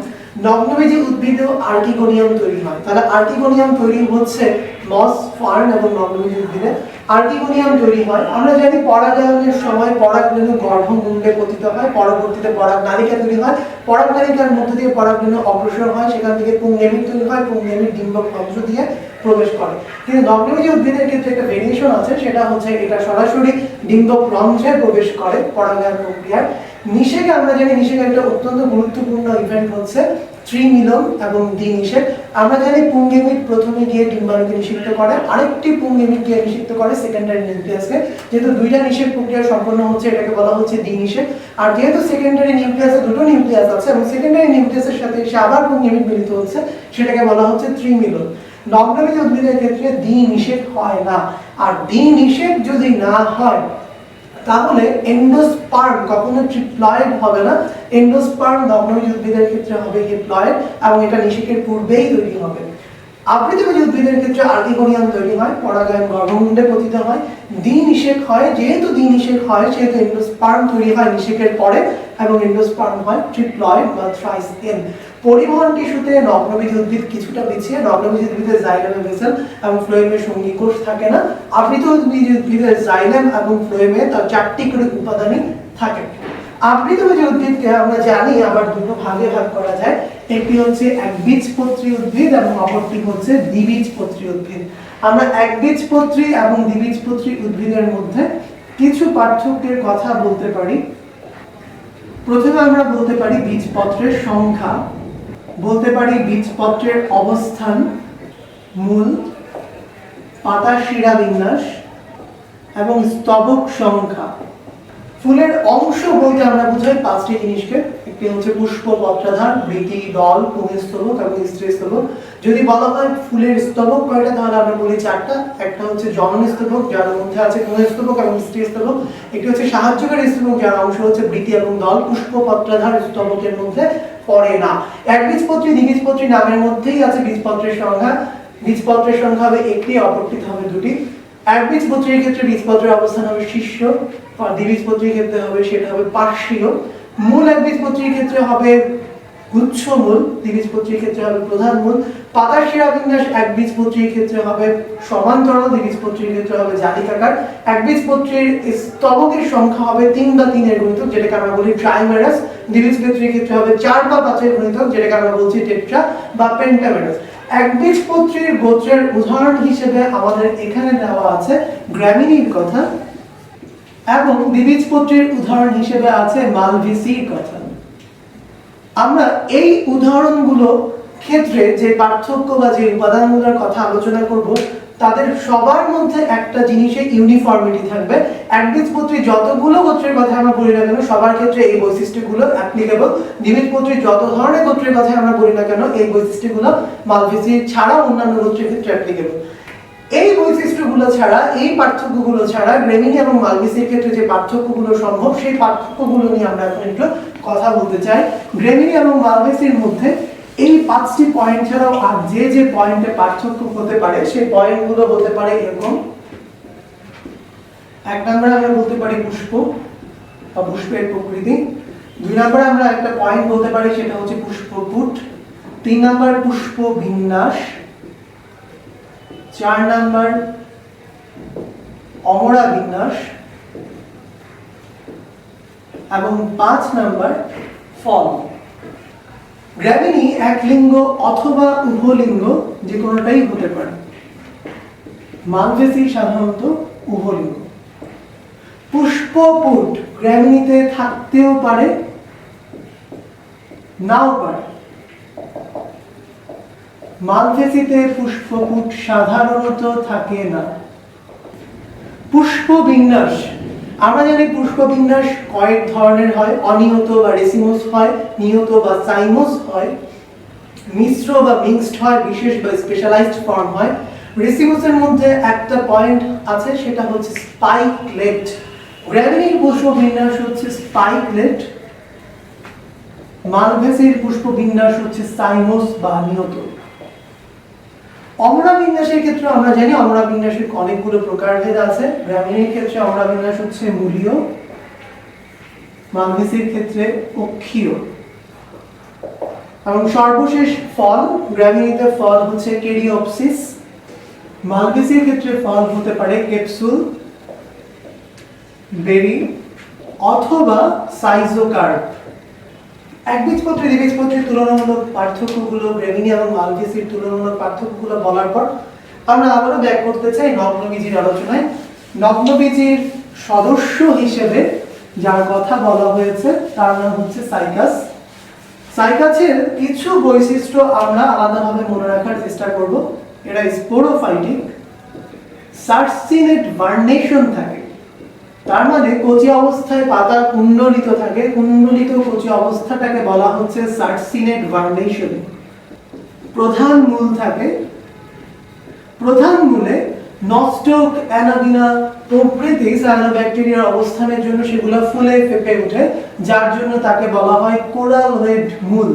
নগ্নবীজী উদ্ভিদেও আর্কিগোনিয়াম তৈরি হয়। তাহলে আর্কিগোনিয়াম তৈরি হচ্ছে মস, ফার্ন এবং নগ্নবীজী উদ্ভিদে আর্কিগোনিয়াম তৈরি হয়। আমরা জানি পরাগায়নের সময় পরাগরেণু গর্ভমুণ্ডে পতিত হয়, পরবর্তীতে পরাগ নালিকা তৈরি হয়, পরাগ নালিকার মধ্য দিয়ে পরাগরেণু অগ্রসর হয়, সেখান থেকে পুংগেমিট তৈরি হয়, পুংগেমিট ডিম্বক অংশ দিয়ে প্রবেশ করে। কিন্তু নগ্নবীজী উদ্ভিদের ক্ষেত্রে একটা ভেরিয়েশন আছে, সেটা হচ্ছে এটা সরাসরি ডিম্বক রন্ধ্রে প্রবেশ করে পরাগায়ন প্রক্রিয়ায়। নিষেকে আমরা জানি নিষেকের একটা অত্যন্ত গুরুত্বপূর্ণ ইভেন্ট হচ্ছে ত্রিমিলন এবং দ্বিনিষেক। আমরা জানি পুংগেমিট প্রথমে গিয়ে ডিম্বাণুকে নিষিক্ত করে, আরেকটি পুংগেমিট গিয়ে নিষিক্ত করে সেকেন্ডারি নিউক্লিয়াসকে। যেহেতু দুইটা নিষেক প্রক্রিয়া সম্পন্ন হচ্ছে, এটাকে বলা হচ্ছে দ্বিনিষেক। আর যেহেতু সেকেন্ডারি নিউক্লিয়াসে দুটো নিউক্লিয়াস আছে এবং সেকেন্ডারি নিউক্লিয়াসের সাথে এসে আবার পুংগেমিট মিলিত হচ্ছে, সেটাকে বলা হচ্ছে ত্রিমিলন। নগ্নবীজী উদ্ভিদের ক্ষেত্রে দ্বিনিষেক হয় না। আর দ্বিনিষেক যদি না হয়, তাহলে এন্ডোস্পার্ম কখনো ট্রিপ্লয়েড হবে না। এন্ডোস্পার্ম নগ্নবীজ উদ্ভিদের ক্ষেত্রে হবে হেপ্লয়েড এবং এটা নিষেকের পূর্বেই তৈরি হবে। আবৃতবীজ উদ্ভিদের ক্ষেত্রে আর্কিগোনিয়াম তৈরি হয়, পরাগায়ন গর্ভমুণ্ডে পতিত হয়, দ্বিনিষেক হয়। যেহেতু দ্বিনিষেক হয় সেহেতু এন্ডোস্পার্ম তৈরি হয় নিষেকের পরে এবং এন্ডোস্পার্ম হয় ট্রিপ্লয়েড বা থ্রাইস এন। পরিবহন টিস্যুতে নগ্নবীজ উদ্ভিদ কিছুটা পিছিয়ে। নগ্নবীজ উদ্ভিদের জাইলেমে ভেসেল এবং ফ্লোয়েমে সঙ্গী কোষ থাকে না। আবৃতবীজ উদ্ভিদের জাইলেম এবং ফ্লোয়েমে তার 4টি করে উপাদানই থাকে। আবৃতবীজ উদ্ভিদকে আমরা জানি আবার দুটো ভাগে ভাগ করা যায়। একটি হচ্ছে একবীজপত্রী উদ্ভিদ এবং অপরটি হচ্ছে দ্বিবীজপত্রী উদ্ভিদ। আমরা একবীজপত্রী এবং দ্বিবীজপত্রী উদ্ভিদের মধ্যে কিছু পার্থক্যের কথা বলতে পারি। প্রথমে আমরা বলতে পারি বীজপত্রের সংখ্যা, বলতে পারি বীজপত্রের অবস্থান, মূল, পাতার শিরা বিন্যাস এবং স্তবক সংখ্যা। ফুলের অংশ বলতে আমরা বুঝাই 5টি জিনিসকে। একটি হচ্ছে পুষ্প, পত্রাধার, বৃতি, দল, পুংস্তবক এবং স্ত্রীস্তবক। যদি বলা হয় ফুলের স্তবক কয়টা তাহলে আমরা বলি 4টা। একটা হচ্ছে জননস্তবক যার মধ্যে আছে পুংস্তবক এবং স্ত্রীস্তবক। একটি হচ্ছে সাহায্যকারী স্তবক যার অংশ হচ্ছে বৃতি এবং দল। পুষ্প, পত্রাধার স্তবকের মধ্যে পড়ে না। একবীজপত্রী দ্বিবীজপত্রী নামের মধ্যেই আছে বীজপত্রের সংখ্যা। বীজপত্রের সংখ্যা হবে একটি, অপরটি হবে দুটি। একবীজপত্রীর ক্ষেত্রে বীজপত্রের অবস্থান হবে শীর্ষ, দ্বিবীজপত্রীর ক্ষেত্রে হবে সেটা হবে পার্শ্বীয়। মূল একবীজপত্রীর ক্ষেত্রে হবে গুচ্ছ মূল, দ্বিবীজপত্রীর ক্ষেত্রে হবে প্রধান মূল। পাতার শিরা বিন্যাস একবীজপত্রীর ক্ষেত্রে হবে সমান্তরাল, দ্বিবীজপত্রীর ক্ষেত্রে হবে জালিকাকার। একবীজপত্রীর স্তবকের সংখ্যা হবে 3 বা 3 এর গুণিতক যেটাকে আমরা বলি ট্রাইমেরাস। দ্বিবীজপত্রীর ক্ষেত্রে হবে 4 বা 5 এর গুণিতক যেটাকে আমরা বলছি টেট্রা বা পেন্টামেরাস। একবীজপত্রীর গোত্রের উদাহরণ হিসেবে আমাদের এখানে দেওয়া আছে গ্র্যামিনির কথা এবং দ্বিবীজপত্রীর উদাহরণ হিসেবে আছে মালভেসির কথা। আমরা এই উদাহরণগুলো ক্ষেত্রে যে পার্থক্য বা যে উপাদানগুলোর কথা আলোচনা করব তাদের সবার মধ্যে একটা জিনিসে ইউনিফর্মিটি থাকবে। একবীজপত্রী যতগুলো গোত্রের কথা আমরা বলি না কেন সবার ক্ষেত্রে এই বৈশিষ্ট্যগুলো অ্যাপ্লিকেবল। দ্বিবীজপত্রী যত ধরনের গোত্রের কথা আমরা বলি না কেন এই বৈশিষ্ট্যগুলো মালভেসি ছাড়া অন্যান্য গোত্রের ক্ষেত্রে অ্যাপ্লিকেবল। এই বৈশিষ্ট্যগুলো ছাড়া, এই পার্থক্যগুলো ছাড়া গ্রেমিনি এবং মালভেসির ক্ষেত্রে যে পার্থক্যগুলো সম্ভব সেই পার্থক্যগুলো নিয়ে আমরা এখন একটু কথা বলতে চাই। গ্রেমিনি এবং মালভেসির মধ্যে এই 5টি পয়েন্ট ছাড়াও আর যে যে পয়েন্টে পার্থক্য হতে পারে সেই পয়েন্টগুলো হতে পারে এরকম। 1 নম্বরে আমরা বলতে পারি পুষ্প বা পুষ্পের প্রকৃতি। 2 নম্বরে আমরা একটা পয়েন্ট বলতে পারি সেটা হচ্ছে পুষ্পপুট। 3 নম্বর পুষ্প বিন্যাস। 4 নম্বর অমরা বিন্যাস এবং 5 নম্বর ফল। গ্র্যাভিনি এক লিঙ্গ অথবা উভলিঙ্গ যে কোনোটাই হতে পারে। মালভেসি সাধারণত উভলিঙ্গ। পুষ্পপুট গ্র্যাভিনিতে থাকতেও পারে নাও পারে। মালভেসিতে পুষ্পপুট সাধারণত থাকে না। পুষ্প বিন্যাস আমরা জানি পুষ্প বিন্যাস কয়েক ধরনের হয়। অনিয়ত বা রেসিমোস হয়, নিয়ত বা সাইমোস হয়, মিশ্র বা মিক্সড হয়, বিশেষ বা স্পেশালাইজড ফর্ম হয়। রেসিমোসের মধ্যে একটা পয়েন্ট আছে সেটা হচ্ছে স্পাইকলেট। গ্র্যাভিনির পুষ্প বিন্যাস হচ্ছে স্পাইকলেট। মালভেসির পুষ্প বিন্যাস হচ্ছে সাইমোস বা নিয়ত। অমরা বিন্যাসের ক্ষেত্রে আমরা জানি অমরা বিন্যাসের অনেকগুলো প্রকারভেদ আছে। গ্র্যাভিনির ক্ষেত্রে অমরা বিন্যাস হচ্ছে মূলীয়, মালভেসির ক্ষেত্রে অক্ষীয়। এবং সর্বশেষ ফল, গ্র্যাভিনিতে ফল হচ্ছে কেরিওপসিস, মালভেসির ক্ষেত্রে ফল হতে পারে ক্যাপসুল, বেরি অথবা সাইজোকার্প। একবীজপত্রী দ্বিবীজপত্রীর তুলনামূলক পার্থক্যগুলো গ্র্যাভিনি এবং মালভেসির তুলনামূলক পার্থক্যগুলো বলার পর আমরা আবারও ব্যাক করতে চাই নগ্নবীজির আলোচনায়। নগ্নবীজির সদস্য হিসেবে যার কথা বলা হয়েছে তার নাম হচ্ছে সাইকাস। সাইকাসের কিছু বৈশিষ্ট্য আমরা আলাদাভাবে মনে রাখার চেষ্টা করব। এরা স্পোরোফাইটিক, সার্সিনেট ভার্নেশন থাকে, তার মানে কচি অবস্থায় পাতা কুণ্ডলিত থাকে। কুণ্ডলিত কচি অবস্থাটাকে বলা হচ্ছে সার্সিনেট ভার্নেশন। প্রধান মূল থাকে। প্রধান মূলে নস্টক, অ্যানাবিনা প্রভৃতি সায়ানোব্যাকটেরিয়ার অবস্থানের জন্য সেগুলো ফুলে ফেপে ওঠে, যার জন্য তাকে বলা হয় কোরাল ওয়েড মূল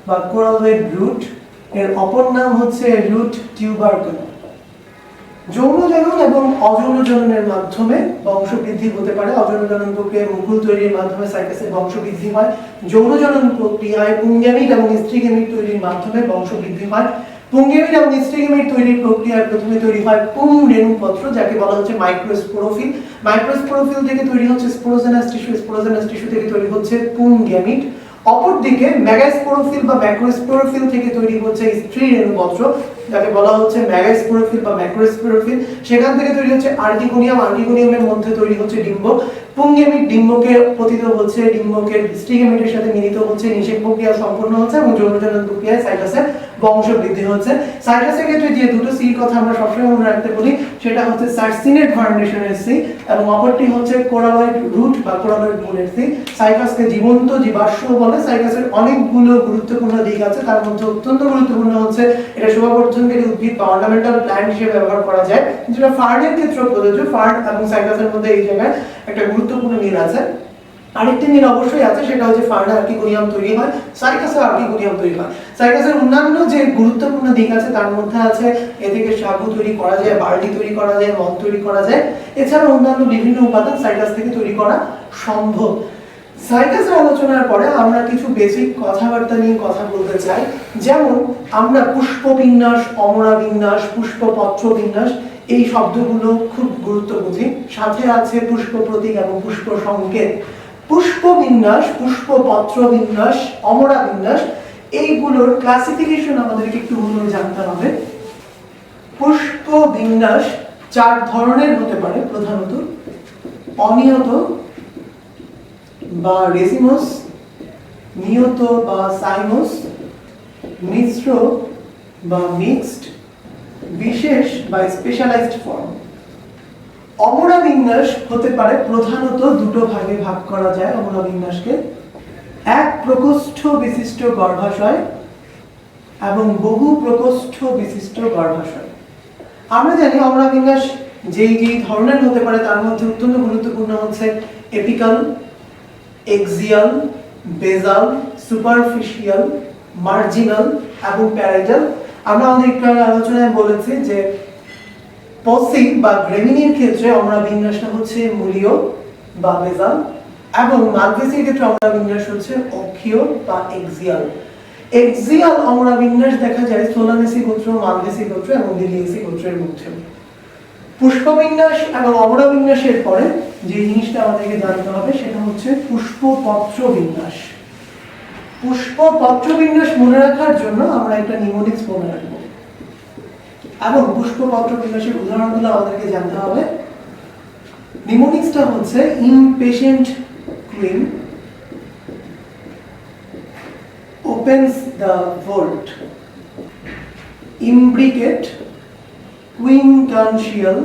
বা কোরাল ওয়েড রুট। এর অপর নাম হচ্ছে রুট টিউবারকল। যৌন জনন এবং অযৌন জননের মাধ্যমে বংশবৃদ্ধি হতে পারে। অযৌন জনন প্রক্রিয়ায় মুকুল তৈরির মাধ্যমে সাইকাসের বংশবৃদ্ধি হয়। যৌন জনন প্রক্রিয়ায় পুংগেমিট এবং স্ত্রীগেমিট তৈরির মাধ্যমে বংশবৃদ্ধি হয়। পুংগেমিট এবং স্ত্রীগেমিট তৈরির প্রক্রিয়ায় প্রথমে তৈরি হয় পুং রেণুপত্র, যাকে বলা হচ্ছে মাইক্রোস্পোরোফিল। মাইক্রোস্পোরোফিল থেকে তৈরি হচ্ছে স্পোরোজেনাস টিস্যু, স্পোরোজেনাস টিস্যু থেকে তৈরি হচ্ছে পুংগেমিট। অপরদিকে মেগাস্পোরোফিল বা ম্যাক্রোস্পোরোফিল থেকে তৈরি হচ্ছে স্ত্রী রেণুপত্র, যাকে বলা হচ্ছে মেগাস্পোরোফিল বা ম্যাক্রোস্পোরোফিল। সেখান থেকে তৈরি হচ্ছে আর্টিকোনিয়াম, আর্টিকোনিয়ামের মধ্যে তৈরি হচ্ছে ডিম্ব। পুংগেমিট ডিম্বকে পতিত হচ্ছে, ডিম্বকের স্ত্রীগেমিটের সাথে মিলিত হচ্ছে, নিষেক প্রক্রিয়া সম্পন্ন হচ্ছে এবং যৌনজনন প্রক্রিয়ায় সাইকাসের বংশবৃদ্ধি হচ্ছে। সাইকাসের ক্ষেত্রে যে দুটো সির কথা আমরা সবসময় মনে রাখতে বলি, সেটা হচ্ছে সার্সিনেট ফার্নেশনের সি এবং অপরটি হচ্ছে কোরালয়েড রুট বা কোরালয়েড মূলের সি। সাইকাসকে জীবন্ত জীবাশ্ম বলে। সাইকাসের অনেকগুলো গুরুত্বপূর্ণ দিক আছে, তার মধ্যে অত্যন্ত গুরুত্বপূর্ণ হচ্ছে এটা শোভাবর্ধনকারী উদ্ভিদ বা অর্নামেন্টাল প্ল্যান্ট হিসেবে ব্যবহার করা যায়, যেটা ফার্নের ক্ষেত্রে প্রযোজ্য। ফার্ন এবং সাইকাসের মধ্যে এই জায়গায় একটা গুরুত্বপূর্ণ মিল আছে। আরেকটি মিল অবশ্যই আছে, সেটা হচ্ছে ফার্নে আর্কিগোনিয়াম তৈরি হয়, সাইকাসে আর্কিগোনিয়াম তৈরি হয়। সাইকাসের অন্যান্য যে গুরুত্বপূর্ণ দিক আছে তার মধ্যে আছে এ থেকে সাবু তৈরি করা যায়, বার্লি তৈরি করা যায়, মদ তৈরি করা যায়। এছাড়া অন্যান্য বিভিন্ন উপাদান সাইকাস থেকে তৈরি করা সম্ভব। সাইকাসের আলোচনার পরে আমরা কিছু বেসিক কথাবার্তা নিয়ে কথা বলতে চাই। যেমন আমরা পুষ্পবিন্যাস, অমরা বিন্যাস, পুষ্পপত্র বিন্যাস এই শব্দগুলো খুব গুরুত্বপূর্ণ। সাথে আছে পুষ্প প্রতীক এবং পুষ্প সংকেত। পুষ্পবিন্যাস, পুষ্পপত্র বিন্যাস, অমরা বিন্যাস এইগুলোর ক্লাসিফিকেশন আমাদেরকে একটু ভালো জানতে হবে। পুষ্প বিন্যাস 4 ধরনের হতে পারে প্রধানত: অনিয়ত বা রেসিমস, নিয়ত বা সাইমস, মিশ্র বা মিক্সড, বিশেষ বা স্পেশালাইজড ফর্ম। অমরা বিন্যাস হতে পারে প্রধানত দুটো ভাগে ভাগ করা যায় অমরা বিন্যাসকে: এক প্রকোষ্ঠ বিশিষ্ট গর্ভাশয় এবং বহু প্রকোষ্ঠ বিশিষ্ট গর্ভাশয়। আমরা জানি অমরা বিন্যাস যেই ধরনের হতে পারে তার মধ্যে অত্যন্ত গুরুত্বপূর্ণ হচ্ছে এপিকাল, এক্সিয়াল, বেজাল, সুপারফিশিয়াল, মার্জিনাল এবং প্যারাইটাল। আমরা আমাদের একটু আলোচনায় বলেছি যে পসিং বা গ্রেমিনির ক্ষেত্রে অমরা বিন্যাসটা হচ্ছে মূলীয় বা বেজাল এবং মালভেসির ক্ষেত্রে অমরা বিন্যাস হচ্ছে অক্ষীয় বা এক্সিয়াল। এক্সিয়াল অমরা বিন্যাস দেখা যায় সোলানেসি গোত্র, মালভেসি গোত্র এবং লিলিয়েসি গোত্রের মধ্যে। পুষ্পবিন্যাস এবং অমরা বিন্যাসের পরে যে জিনিসটা আমাদেরকে জানতে হবে সেটা হচ্ছে পুষ্পপত্র বিন্যাস। পুষ্পপত্র বিন্যাস মনে রাখার জন্য আমরা একটা নিমোনিক্স মনে রাখবো এবং পুষ্পপত্র বিন্যাসের উদাহরণগুলো আমাদেরকে জানতে হবে। নিমোনিক্সটা হচ্ছে impatient queen opens the vault, imbricate, quincuncial,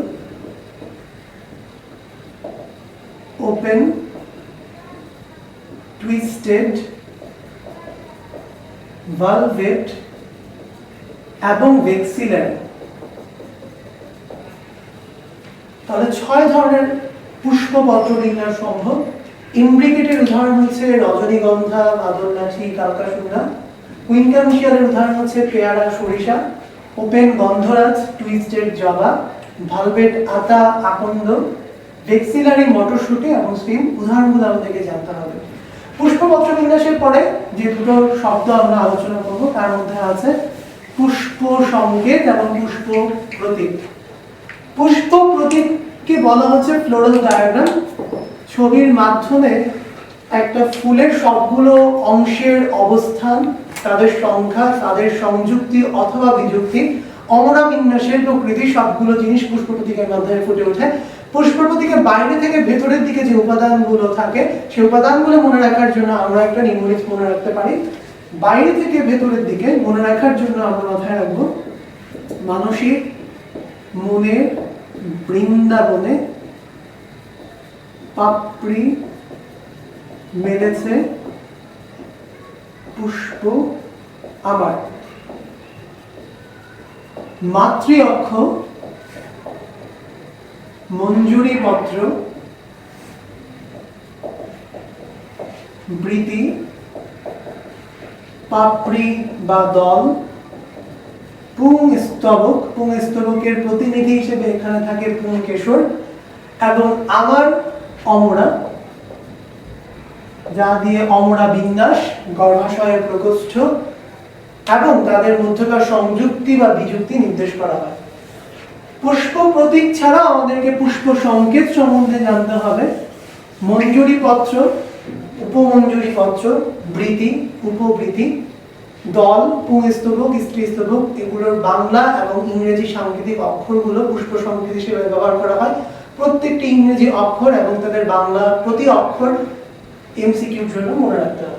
open, twisted, valvate এবং vexillary। তাহলে 6 ধরনের পুষ্পপত্র বিন্যাস সম্ভব। ইমব্রিকেটের উদাহরণ হচ্ছে রজনীগন্ধা, মাদলনাথি, কালকাসুন্দা। কুইনকানশিয়ালের উদাহরণ হচ্ছে পেয়ারা, সরিষা। ওপেন গন্ধরাজ, টুইস্টেড জবা। ভালভেট আতা, আকন্দ। ভেক্সিলারি মটরশুঁটি এবং স্টিম। উদাহরণগুলো আমাদেরকে জানতে হবে। পুষ্পপত্র বিন্যাসের পরে যে দুটো শব্দ আমরা আলোচনা করব তার মধ্যে আছে পুষ্প সংকেত এবং পুষ্প প্রতীক। পুষ্প প্রতীককে বলা হচ্ছে ফ্লোরাল ডায়াগ্রাম। ছবির মাধ্যমে একটা ফুলের সবগুলো অংশের অবস্থান, তাদের সংখ্যা, তাদের সংযুক্তি অথবা বিযুক্তি, অমরা বিন্যাসের প্রকৃতি সবগুলো জিনিস পুষ্প প্রতীকের মাধ্যমে ফুটে ওঠে। পুষ্প প্রতীকের বাইরে থেকে ভেতরের দিকে যে উপাদানগুলো থাকে সেই উপাদানগুলো মনে রাখার জন্য আমরা একটা নিউমেরিক্স মনে রাখতে পারি। বাইরে থেকে ভেতরের দিকে মনে রাখার জন্য আমরা মাথায় রাখবো মানসিক, মনে, বৃন্দাবনে, পাপড়ি, মেলেছে, পুষ্প, আবার। মাতৃ অক্ষ মঞ্জুরি পত্র, বৃতি, পাপড়ি বা দল, পুংস্তবক, পুংস্তবকের প্রতিনিধি হিসেবে এখানে থাকে পুংকেশর, এবং আমার অমরা, যা দিয়ে অমরা বিন্যাস, গর্ভাশয়ের প্রকোষ্ঠ এবং তাদের মধ্যকার সংযুক্তি বা বিযুক্তি নির্দেশ করা হয়। পুষ্প প্রতীক ছাড়া আমাদেরকে পুষ্প সংকেত সম্বন্ধে জানতে হবে। মঞ্জুরি পত্র, উপমঞ্জুরি পত্র, বৃতি, উপবৃতি, দল, পুংস্তবক, স্ত্রীস্তবক, এগুলোর বাংলা এবং ইংরেজি সাংকেতিক অক্ষরগুলো পুষ্প সংকেত হিসেবে ব্যবহার করা হয়। প্রত্যেকটি ইংরেজি অক্ষর এবং তাদের বাংলা প্রতি অক্ষর এমসিকিউর জন্য মনে রাখতে হবে।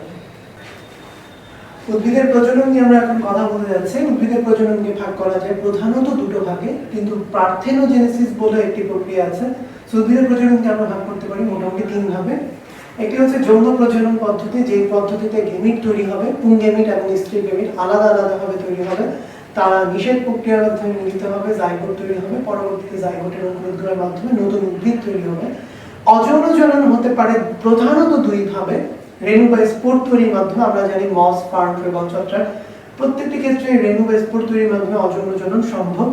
উদ্ভিদের প্রজনন নিয়ে আমরা এখন কথা বলতে যাচ্ছি। উদ্ভিদের প্রজননকে ভাগ করা যায় প্রধানত দুটো ভাগে, কিন্তু পার্থেনোজেনেসিস বলে একটি প্রক্রিয়া আছে। উদ্ভিদের প্রজননকে আমরা ভাগ করতে পারি মোটামুটি তিন ভাবে। একটি হচ্ছে যৌন প্রজনন পদ্ধতি, যে পদ্ধতিতে গেমিট তৈরি হবে, পুংগেমিট এবং স্ত্রী গেমিট আলাদা আলাদাভাবে তৈরি হবে। তারা নিষেধ প্রক্রিয়ার মাধ্যমে মিলিত হবে, জাইগোট তৈরি হবে, পরবর্তীতে জাইগোটের অঙ্কুরোদ্গমের মাধ্যমে নতুন উদ্ভিদ তৈরি হবে। অযৌন জনন হতে পারে প্রধানত দুই ভাবে, রেণু বা স্পোর তৈরির মাধ্যমে, আমরা জানি মস, ফার্ন এবং ছত্রাক প্রত্যেকটি ক্ষেত্রে রেণু বা স্পোর তৈরির মাধ্যমে অযৌন জনন সম্ভব।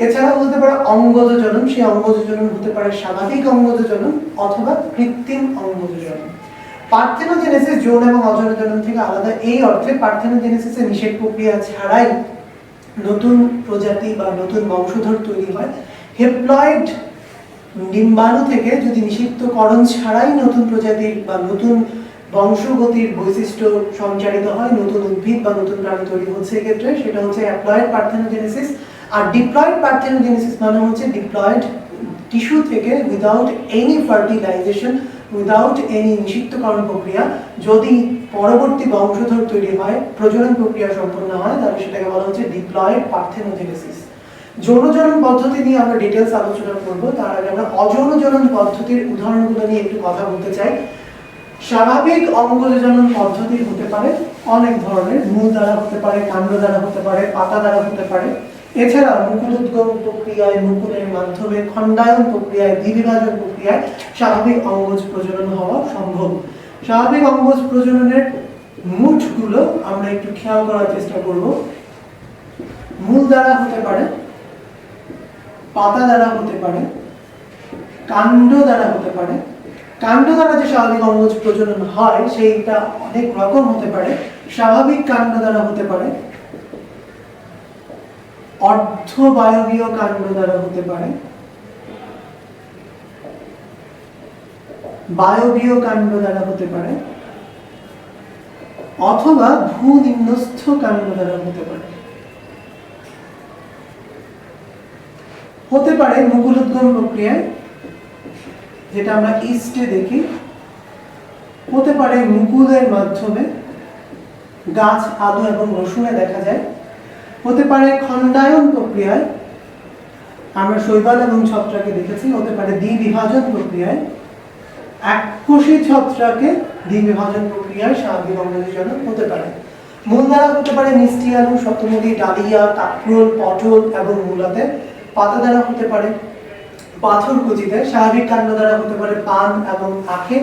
এছাড়াও হতে পারে অঙ্গজ জনন, সেই অঙ্গজ জনন হতে পারে স্বাভাবিক অঙ্গজ জনন অথবা কৃত্রিম অঙ্গজ জনন। পার্থেনোজেনেসিস যৌন এবং অযৌন জনন থেকে আলাদা এই অর্থে, পার্থেনোজেনেসিসে নিষেধ প্রক্রিয়া ছাড়াই নতুন প্রজাতি বা নতুন বংশধর তৈরি হয়। হেপ্লয়েড ডিম্বাণু থেকে যদি নিষিক্তকরণ ছাড়াই নতুন প্রজাতির বা নতুন বংশগতির বৈশিষ্ট্য সঞ্চারিত হয়, নতুন উদ্ভিদ বা নতুন প্রাণী তৈরি হচ্ছে, এক্ষেত্রে সেটা হচ্ছে অ্যাপ্লয়েড পার্থেনোজেনেসিস। আর ডিপ্লয়েড পার্থেনোজেনেসিস মানে হচ্ছে ডিপ্লয়েড টিস্যু থেকে without any fertilisation, without any নিষিক্তকরণ প্রক্রিয়া যদি পরবর্তী বংশধর তৈরি হয়, প্রজনন প্রক্রিয়া সম্পন্ন হয়, তাহলে সেটাকে বলা হচ্ছে ডিপ্লয়েড পার্থেনোজেনেসিস। যৌন জনন পদ্ধতি নিয়ে আমরা ডিটেইলস আলোচনা করব। তার আগে আমরা অযৌন জনন পদ্ধতির উদাহরণগুলো নিয়ে একটু কথা বলতে চাই। স্বাভাবিক অঙ্গজ জনন পদ্ধতি হতে পারে অনেক ধরনের, মূল দ্বারা হতে পারে, কাণ্ড দ্বারা হতে পারে, পাতা দ্বারা হতে পারে। এছাড়া মুকুলোদ্গম প্রক্রিয়ায়, মুকুলের মাধ্যমে, খণ্ডায়ন প্রক্রিয়ায়, দ্বিবিভাজন প্রক্রিয়ায় স্বাভাবিক অঙ্গজ প্রজনন হওয়া সম্ভব। স্বাভাবিক অঙ্গজ প্রজননের মুঠগুলো আমরা একটু খেয়াল করার চেষ্টা করব। মূল দ্বারা হতে পারে, পাতা দ্বারা হতে পারে, কাণ্ড দ্বারা হতে পারে। কাণ্ড দ্বারা যে স্বাভাবিক অঙ্গজ প্রজনন হয় সেইটা অনেক রকম হতে পারে। স্বাভাবিক কাণ্ড দ্বারা হতে পারে, অর্ধবায়বীয় কাণ্ড দ্বারা হতে পারে, বায়বীয় কাণ্ড দ্বারা হতে পারে, অথবা ভূনিম্নস্থ কাণ্ড দ্বারা হতে পারে। হতে পারে মুকুলোদ্গম প্রক্রিয়ায়, যেটা আমরা ইস্টে দেখি। হতে পারে মুকুলের মাধ্যমে, গাছ, আলু এবং রসুনে দেখা যায়। হতে পারে খণ্ডায়ন প্রক্রিয়ায়, আমরা শৈবাল এবং ছত্রাকে দেখেছি। হতে পারে দ্বিবিভাজন প্রক্রিয়ায়, এককোষী ছত্রাকে দ্বিবিভাজন প্রক্রিয়ায় স্বাভাবিক অঙ্গজ জনন হতে পারে। মূল দ্বারা হতে পারে মিষ্টি আলু, শতমূলী, ডালিয়া, কাঁকরোল, পটল এবং মূলাতে। পাতা দ্বারা হতে পারে পাথরকুচিতে। স্বাভাবিক কাণ্ড দ্বারা হতে পারে পান এবং আখে।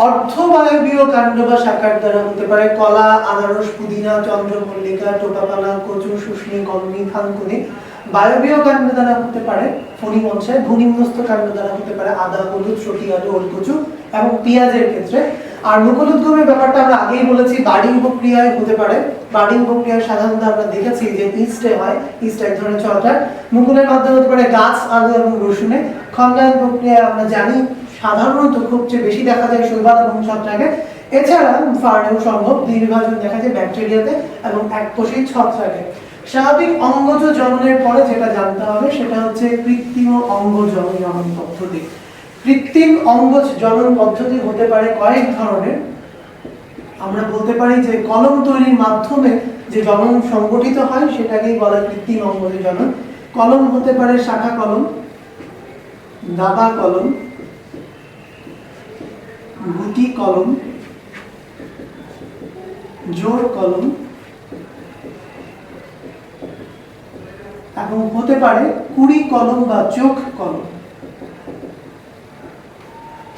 অর্ধবায়বীয় কাণ্ড বা শাখার দ্বারা হতে পারে কলা, আনারস, পুদিনা, চন্দ্রমল্লিকা, টোকাপালা, কচু, শুষ্নী, কলমি, থানকুনি। বায়বীয় কাণ্ড দ্বারা হতে পারে ফণিমনসা। ভূনিম্নস্থ কাণ্ড দ্বারা হতে পারে আদা, হলুদ, সটি আলু, ওলকচু এবং পেঁয়াজের ক্ষেত্রে। আর মুকুলোদ্গমের ব্যাপারটা আমরা আগেই বলেছি, বার্ডিং প্রক্রিয়ায় হতে পারে। বার্ডিং প্রক্রিয়া সাধারণত আমরা দেখেছি যে ইস্টে হয়, ইস্ট এক ধরনের ছত্রাক। মুকুলের মাধ্যমে হতে পারে গাছ, আলু এবং রসুনে। খণ্ডায়ন প্রক্রিয়ায় আমরা জানি সাধারণত খুব বেশি দেখা যায় শৈবাল এবং ছত্রাকে। এছাড়া ফার্নেও সম্ভব। দ্বিবিভাজন দেখা যায় ব্যাকটেরিয়াতে এবং এককোষী ছত্রাকে। স্বাভাবিক অঙ্গজ জননের পরে যেটা জানতে হবে সেটা হচ্ছে কৃত্রিম অঙ্গজ জনন পদ্ধতি। কৃত্রিম অঙ্গজ জনন পদ্ধতি হতে পারে কয়েক ধরনের। আমরা বলতে পারি যে কলম তৈরির মাধ্যমে যে জনন সংগঠিত হয় সেটাকেই বলা কৃত্রিম অঙ্গজ জনন। কলম হতে পারে শাখা কলম, দাবা কলম, গুটি কলম, জোড় কলম এবং হতে পারে কুড়ি কলম বা চোখ কলম।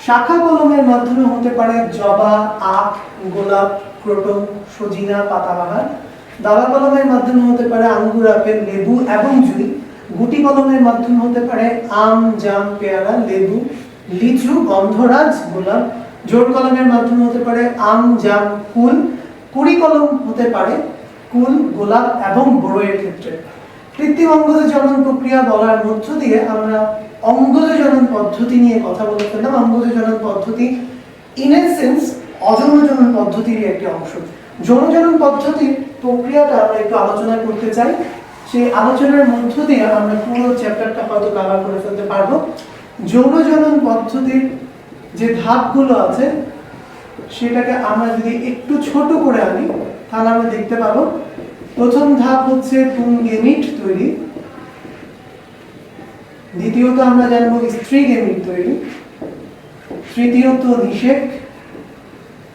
শাখা কলমের মাধ্যমে হতে পারে জবা, আখ, গোলাপ, ক্রোটন, সজিনা, পাতাবাহার। দাবা কলমের মাধ্যমে হতে পারে আঙ্গুর, আপেল, লেবু এবং জুই। গুটি কলমের মাধ্যমে হতে পারে আম, জাম, পেয়ারা, লেবু, লিচু, গন্ধরাজ, গোলাপ। জোড় কলমের মাধ্যমে হতে পারে আম, জাম, কুল। কুড়ি কলম হতে পারে কুল, গোলাপ এবং বড়ইয়ের ক্ষেত্রে। কৃত্রিম অঙ্গজ জনন প্রক্রিয়া বলার মধ্য দিয়ে আমরা অঙ্গজ জনন পদ্ধতি নিয়ে কথা বলে ফেললাম। অঙ্গজ জনন পদ্ধতি ইন এ সেন্স অযৌন জনন পদ্ধতির একটি অংশ। যৌন জনন পদ্ধতির প্রক্রিয়াটা আমরা একটু আলোচনা করতে চাই। সেই আলোচনার মধ্য দিয়ে আমরা পুরো চ্যাপ্টারটা হয়তো কভার করে ফেলতে পারবো। যৌন জনন পদ্ধতির যে ধাপগুলো আছে সেটাকে আমরা যদি একটু ছোট করে আনি তাহলে আমরা দেখতে পাবো প্রথম ধাপ হচ্ছে পুংগেমিট তৈরি, দ্বিতীয়ত আমরা জানবো স্ত্রী গেমিট তৈরি, তৃতীয়ত নিষেক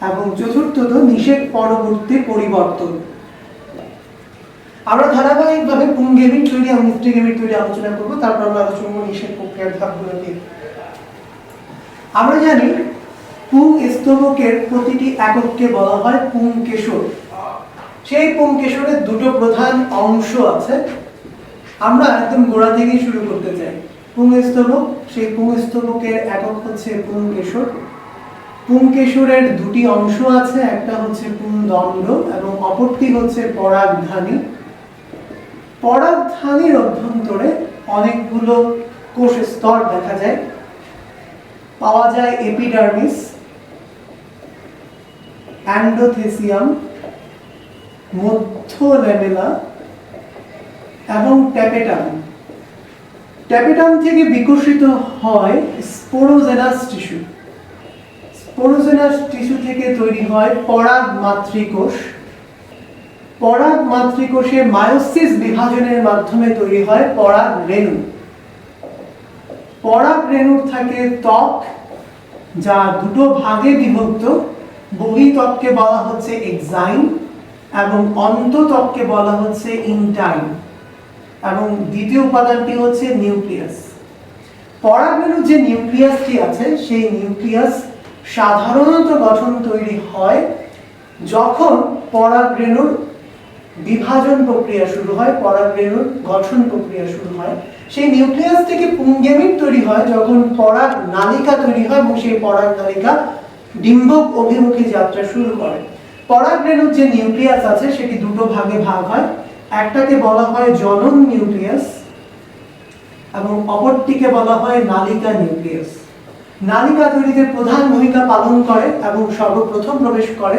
এবং চতুর্থত নিষেক পরবর্তী পরিবর্তন। আমরা ধারাবাহিকভাবে পুংগেমিট তৈরি এবং স্ত্রী গেমিট তৈরি আলোচনা করব, তারপর আমরা আলোচনা করব নিষেক প্রক্রিয়ার ধাপগুলো নিয়ে। আমরা জানি পুংস্তবকের প্রতিটি একককে বলা হয় পুংকেশর। সেই পুংকেশরের দুটো প্রধান অংশ আছে। আমরা একদম গোড়া থেকেই শুরু করতে চাই। পুংস্তবক, সেই পুংস্তবকের একক হচ্ছে পুংকেশর। পুংকেশরের দুটি অংশ আছে, একটা হচ্ছে পুংদণ্ড এবং অপরটি হচ্ছে পরাগধানী। পরাগধানীর অভ্যন্তরে অনেকগুলো কোষ স্তর দেখা যায়। পাওয়া যায় এপিডার্মিস, এন্ডোথেসিয়াম, মধ্য ল্যামেলা এবং ট্যাপেটাম। ট্যাপেটাম থেকে বিকশিত হয় স্পোরোজেনাস টিস্যু। স্পোরোজেনাস টিস্যু থেকে তৈরি হয় পরাগ মাতৃকোষ। পরাগ মাতৃকোষে মায়োসিস বিভাজনের মাধ্যমে তৈরি হয় পরাগ রেণু। পরাগ রেণুর থাকে ত্বক, যা দুটো ভাগে বিভক্ত। বহিত্বককে বলা হচ্ছে এক্সাইন এবং অন্তত্বককে বলা হচ্ছে ইনটাইন এবং দ্বিতীয় উপাদানটি হচ্ছে নিউক্লিয়াস। পরাগ রেণুর যে নিউক্লিয়াসটি আছে সেই নিউক্লিয়াস সাধারণত গঠন তৈরি হয় যখন পরাগ রেণুর বিভাজন প্রক্রিয়া শুরু হয়, পরাগ রেণুর গঠন প্রক্রিয়া শুরু হয়। সেই নিউক্লিয়াস থেকে পুংগেমিট তৈরি হয় যখন পরাগ নালিকা তৈরি হয় এবং সেই পরাগ নালিকা ডিম্বক অভিমুখী যাত্রা শুরু করে। পরাগ রেণুর যে নিউক্লিয়াস আছে সেটি দুটো ভাগে ভাগ হয়। একটাকে বলা হয় জনন নিউক্লিয়াস এবং অপরটিকে বলা হয় নালিকা নিউক্লিয়াস। নালিকা তৈরিতে প্রধান ভূমিকা পালন করে এবং সর্বপ্রথম প্রবেশ করে,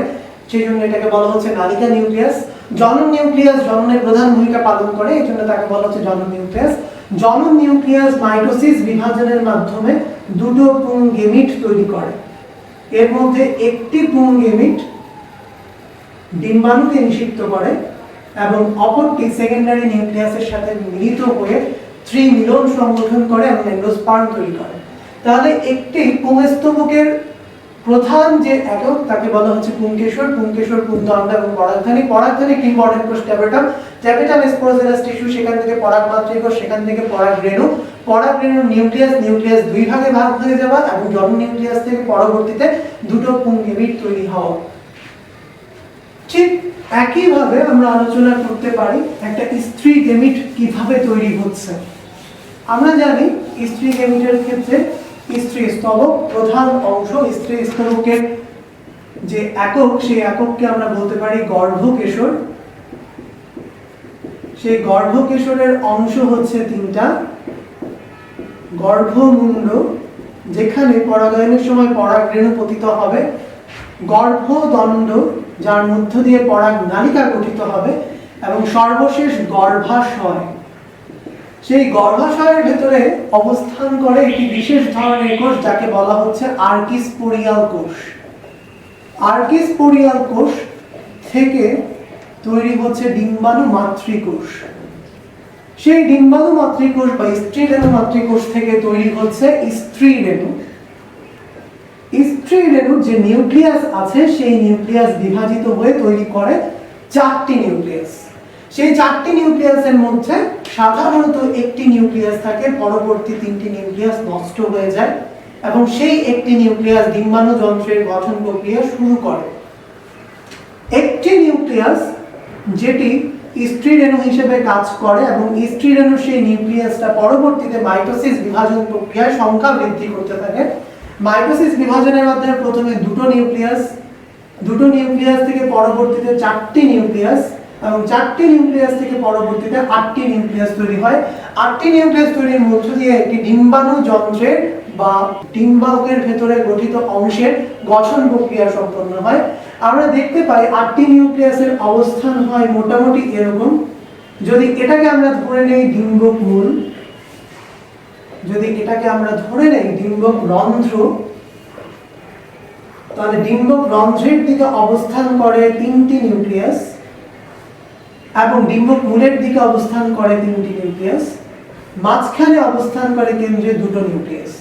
সেই জন্য এটাকে বলা হচ্ছে নালিকা নিউক্লিয়াস। জনন নিউক্লিয়াস জননের প্রধান ভূমিকা পালন করে, এই জন্য তাকে বলা হচ্ছে জনন নিউক্লিয়াস। জনন নিউক্লিয়াস মাইটোসিস বিভাজনের মাধ্যমে দুটো পুংগেমিট তৈরি করে। এর মধ্যে একটি পুংগেমিট ডিম্বাণুকে নিষিক্ত করে এবং অপরটি সেকেন্ডারি নিউক্লিয়াসের সাথে মিলিত হয়ে ত্রিমিলন সংগঠন করে এবং এন্ডোস্পার্ম তৈরি করে। তাহলে একটি পুংস্তবকের প্রধান যে একক তাকে বলা হচ্ছে পুংকেশর। পুংকেশর, পুংদণ্ড এবং পরাগধানী। পরাগধানী একটি ইম্পর্টেন্ট কোষ ট্যাপেটাম। ট্যাপেটাম স্পোরোজেনাস টিস্যু, সেখান থেকে পরাগ মাতৃকোষ, সেখান থেকে পরাগ রেণু। পরাগ রেণুর নিউক্লিয়াস, নিউক্লিয়াস দুই ভাগে ভাগ হয়ে যাওয়া এবং জনন নিউক্লিয়াস থেকে পরবর্তীতে দুটো পুংগেমিট তৈরি হওয়া। ঠিক একইভাবে আমরা আলোচনা করতে পারি একটা স্ত্রী গেমিট কিভাবে তৈরি হচ্ছে। আমরা জানি স্ত্রী গেমিটের ক্ষেত্রে স্ত্রী স্তবক প্রধান অংশ। স্ত্রী স্তবকের যে একক সেই একককে আমরা বলতে পারি গর্ভকেশর। সেই গর্ভকেশরের অংশ হচ্ছে তিনটা। গর্ভমুণ্ড, যেখানে পরাগায়নের সময় পরাগ রেণু পতিত হবে। গর্ভদণ্ড, যার মধ্য দিয়ে পরাগ নালিকা গঠিত হবে এবং সর্বশেষ গর্ভাশয়। সেই গর্ভাশয়ের ভেতরে অবস্থান করে একটি বিশেষ ধরনের কোষ যাকে বলা হচ্ছে আর্কিস্পোরিয়াল কোষ। আর্কিস্পোরিয়াল কোষ থেকে তৈরি হচ্ছে ডিম্বাণু মাতৃকোষ। সেই ডিম্বাণু মাতৃকোষ বা স্ত্রী রেণু মাতৃকোষ থেকে তৈরি হচ্ছে স্ত্রী রেণু। স্ত্রী রেণুর যে নিউক্লিয়াস আছে সেই নিউক্লিয়াস বিভাজিত হয়ে তৈরি করে চারটি নিউক্লিয়াস। সেই চারটি নিউক্লিয়াসের মধ্যে সাধারণত একটি নিউক্লিয়াস থাকে, পরবর্তী তিনটি নিউক্লিয়াস নষ্ট হয়ে যায় এবং সেই একটি নিউক্লিয়াস ডিম্বাণু যন্ত্রের গঠন প্রক্রিয়া শুরু করে। একটি নিউক্লিয়াস যেটি স্ত্রী রেণু হিসেবে কাজ করে এবং স্ত্রী রেণু সেই নিউক্লিয়াসটা পরবর্তীতে মাইটোসিস বিভাজন প্রক্রিয়ায় সংখ্যা বৃদ্ধি করতে থাকে। মাইটোসিস বিভাজনের মাধ্যমে প্রথমে দুটো নিউক্লিয়াস থেকে পরবর্তীতে 4টি নিউক্লিয়াস এবং 4টি নিউক্লিয়াস থেকে পরবর্তীতে 8টি নিউক্লিয়াস তৈরি হয়। 8টি নিউক্লিয়াস তৈরির মধ্য দিয়ে একটি ডিম্বাণু যন্ত্রের বা ডিম্বাঙ্গের ভেতরে গঠিত অংশের গঠন প্রক্রিয়া সম্পন্ন হয়। আমরা দেখতে পাই 8টি নিউক্লিয়াসের অবস্থান হয় মোটামুটি এরকম। যদি এটাকে আমরা ধরে নেই ডিম্বক মূল, যদি এটাকে আমরা ধরে নেই ডিম্বক রন্ধ্র, তাহলে ডিম্বক রন্ধ্রের দিকে অবস্থান করে 3টি নিউক্লিয়াস এবং ডিম্বক মূলের দিকে অবস্থান করে 3টি নিউক্লিয়াস, মাঝখানে অবস্থান করে কেন্দ্রে 2টো নিউক্লিয়াস।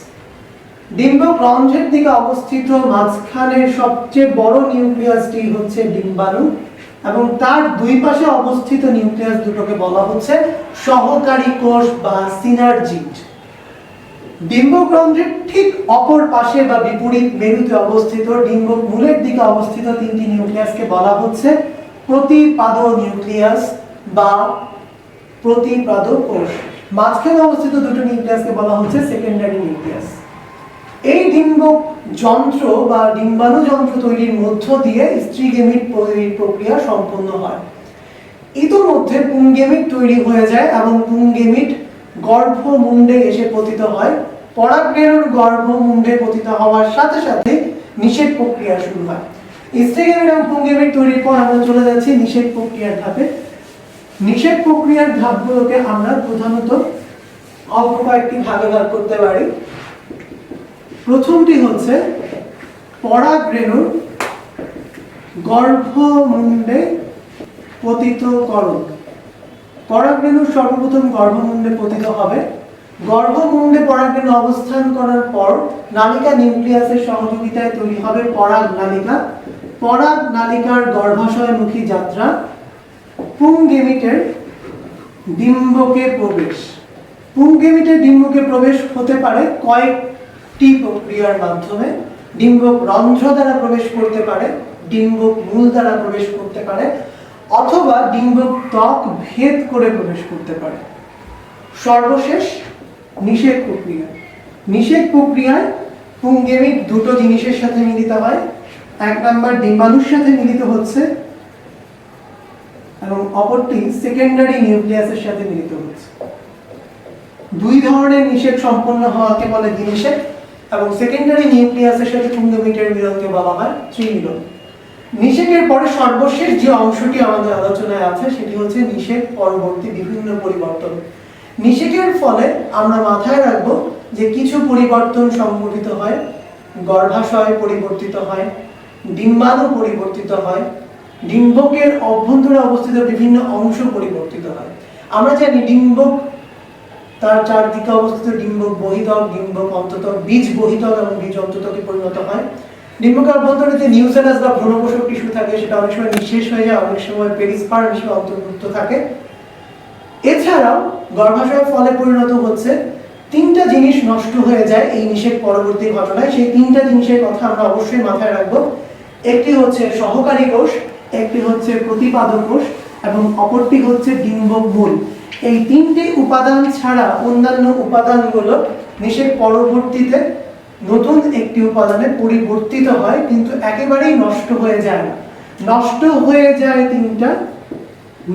ডিম্বক রন্ধ্রের দিকে অবস্থিত মাঝখানের সবচেয়ে বড় নিউক্লিয়াসটি হচ্ছে ডিম্বাণু এবং তার দুই পাশে অবস্থিত নিউক্লিয়াস দুটোকে বলা হচ্ছে সহকারী কোষ বা সিনার্জিড। ডিম্বক রন্ধ্রের ঠিক অপর পাশে বা বিপরীত মেরুতে অবস্থিত ডিম্বক মূলের দিকে অবস্থিত 3টি নিউক্লিয়াসকে বলা হচ্ছে প্রতিপাদ নিউক্লিয়াস বা প্রতিপাদ কোষ। মাঝখানে অবস্থিত দুটো নিউক্লিয়াসকে বলা হচ্ছে সেকেন্ডারি নিউক্লিয়াস। এই ডিম্বক যন্ত্র বা ডিম্বাণু যন্ত্র তৈরির মধ্য দিয়ে স্ত্রীগেমিট তৈরির প্রক্রিয়া সম্পন্ন হয়। ইতোমধ্যে পুংগেমিট তৈরি হয়ে যায় এবং পুংগেমিট গর্ভমুণ্ডে এসে পতিত হয়। পরাগরেণুর গর্ভমুণ্ডে পতিত হওয়ার সাথে সাথে নিষেক প্রক্রিয়া শুরু হয়। স্ত্রীগেমিট এবং পুংগেমিট তৈরির পর আমরা চলে যাচ্ছি নিষেক প্রক্রিয়ার ধাপে। নিষেক প্রক্রিয়ার ধাপগুলোকে আমরা প্রধানত অল্প কয়েকটি ভাগে ভাগ করতে পারি। প্রথমটি হচ্ছে পরাগরেণুর গর্ভমুণ্ডে পতিতকরণ। পরাগরেণু সর্বপ্রথম গর্ভমুণ্ডে পতিত হবে। গর্ভমুণ্ডে পরাগরেণু অবস্থান করার পর নালিকা নিউক্লিয়াসের সহযোগিতায় তৈরি হবে পরাগ নালিকা। পরাগ নালিকার গর্ভাশয়মুখী যাত্রা, পুংগেমিটের ডিম্বকে প্রবেশ। পুংগেমিটের ডিম্বকে প্রবেশ হতে পারে কয়েকটি প্রক্রিয়ার মাধ্যমে। ডিম্বক রন্ধ্র দ্বারা প্রবেশ করতে পারে, ডিম্বক মূল দ্বারা প্রবেশ করতে পারে, অথবা ডিম্বক ত্বক ভেদ করে প্রবেশ করতে পারে। সর্বশেষ নিষেক প্রক্রিয়া। নিষেক প্রক্রিয়ায় পুংগেমিট দুটো জিনিসের সাথে মিলিত হয়। এক নাম্বার ডিম্বাণুর সাথে মিলিত হচ্ছে এবং অপরটি সেকেন্ডারি নিউক্লিয়াসের সাথে মিলিত হচ্ছে। দুই ধরনের নিষেক সম্পন্ন হওয়াকে বলে দ্বিনিষেক এবং সেকেন্ডারি নিউক্লিয়াসের সাথে পুংগেমিটের মিলনকে বলা হয় ত্রিমিলন। নিষেকের পরে সর্বশেষ যে অংশটি আমাদের আলোচনায় আছে সেটি হচ্ছে নিষেক পরবর্তী বিভিন্ন পরিবর্তন। নিষেকের ফলে আমরা মাথায় রাখবো যে কিছু পরিবর্তন সংঘটিত হয়। গর্ভাশয় পরিবর্তিত হয়, ডিম্বাণু পরিবর্তিত হয়, ডিম্বকের অভ্যন্তরে অবস্থিত বিভিন্ন অংশ পরিবর্তিত হয়। আমরা জানি ডিম্বক তার চারদিকে অবস্থিত ডিম্বক বহিতক, ডিম্বক অন্ততক, বীজ বহিতক এবং বীজ অন্ততকে পরিণত হয়। ডিম্বকের অভ্যন্তরে যে নিউসেলাস বা ভ্রূণকোষক টিস্যু থাকে সেটা অনেক সময় নিঃশেষ হয়ে যায়, অনেক সময় পেরিস্পার্ম হিসেবে অন্তর্ভুক্ত থাকে। এছাড়াও গর্ভাশয় ফলে পরিণত হচ্ছে 3টা জিনিস নষ্ট হয়ে যায় এই নিষেক পরবর্তী ঘটনায়। সেই 3টা জিনিসের কথা আমরা অবশ্যই মাথায় রাখবো। একটি হচ্ছে সহকারী কোষ, একটি হচ্ছে প্রতিপাদক কোষ এবং অপরটি হচ্ছে ডিম্বক মূল। এই 3টি উপাদান ছাড়া অন্যান্য উপাদানগুলো নিষেক পরবর্তীতে নতুন একটি উপাদানে পরিবর্তিত হয়, কিন্তু একেবারেই নষ্ট হয়ে যায় না। নষ্ট হয়ে যায় 3টা,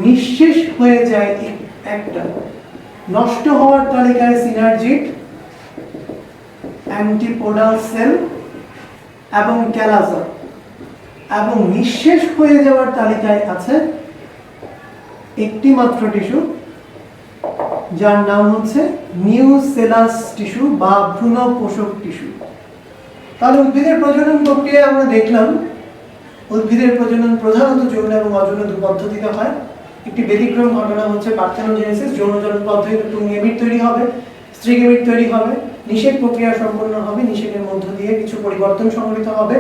নিঃশেষ হয়ে যায় একটা। নষ্ট হওয়ার তালিকায় সিনার্জিড, অ্যান্টিপোডাল সেল এবং ক্যালাজা, এবং নিঃশেষ হয়ে যাওয়ার তালিকায় আছে একটি মাত্র টিস্যু যার নাম হচ্ছে নিউসেলাস টিস্যু বা ভ্রূণকোষক টিস্যু। তাহলে উদ্ভিদের প্রজনন প্রক্রিয়ায় আমরা দেখলাম উদ্ভিদের প্রজনন প্রধানত যৌন এবং অযৌন দু পদ্ধতিতে হয়। একটি ব্যতিক্রম ঘটনা হচ্ছে পার্থেনোজেনেসিস। যৌনজনন পদ্ধতিতে পুংগেমিট তৈরি হবে, স্ত্রীগেমিট তৈরি হবে, নিষেক প্রক্রিয়া সম্পন্ন হবে, নিষেকের মধ্য দিয়ে কিছু পরিবর্তন সংঘটিত হবে।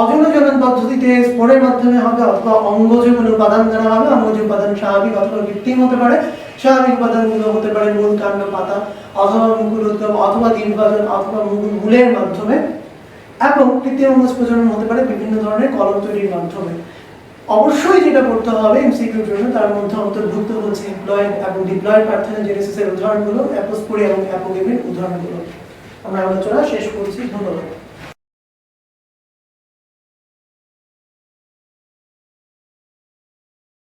অজনজনন পদ্ধতিতে স্পোরের মাধ্যমে হবে অথবা অঙ্গজ কোনো উপাদান দ্বারা হবে। অঙ্গজ উপাদান স্বাভাবিক অথবা কৃত্রিম হতে পারে। স্বাভাবিক উপাদানগুলো হতে পারে মূল, কাণ্ড, পাতা অথবা মুকুলোদ্গম অথবা দ্বিবিভাজন অথবা মূলের মাধ্যমে, এবং কৃত্রিম অঙ্গজ প্রজনন হতে পারে বিভিন্ন ধরনের কলম তৈরির মাধ্যমে। অবশ্যই যেটা করতে হবে এমসিকিউর জন্য তার মধ্যে অন্তর্ভুক্ত হচ্ছে ইমপ্লয়েড এবং ডিপ্লয়েড পার্থেনোজেনেসিসের উদাহরণগুলো, অ্যাপোস্পোরি এবং অ্যাপোগেমির উদাহরণগুলো। আমরা আলোচনা শেষ করছি। ধন্যবাদ।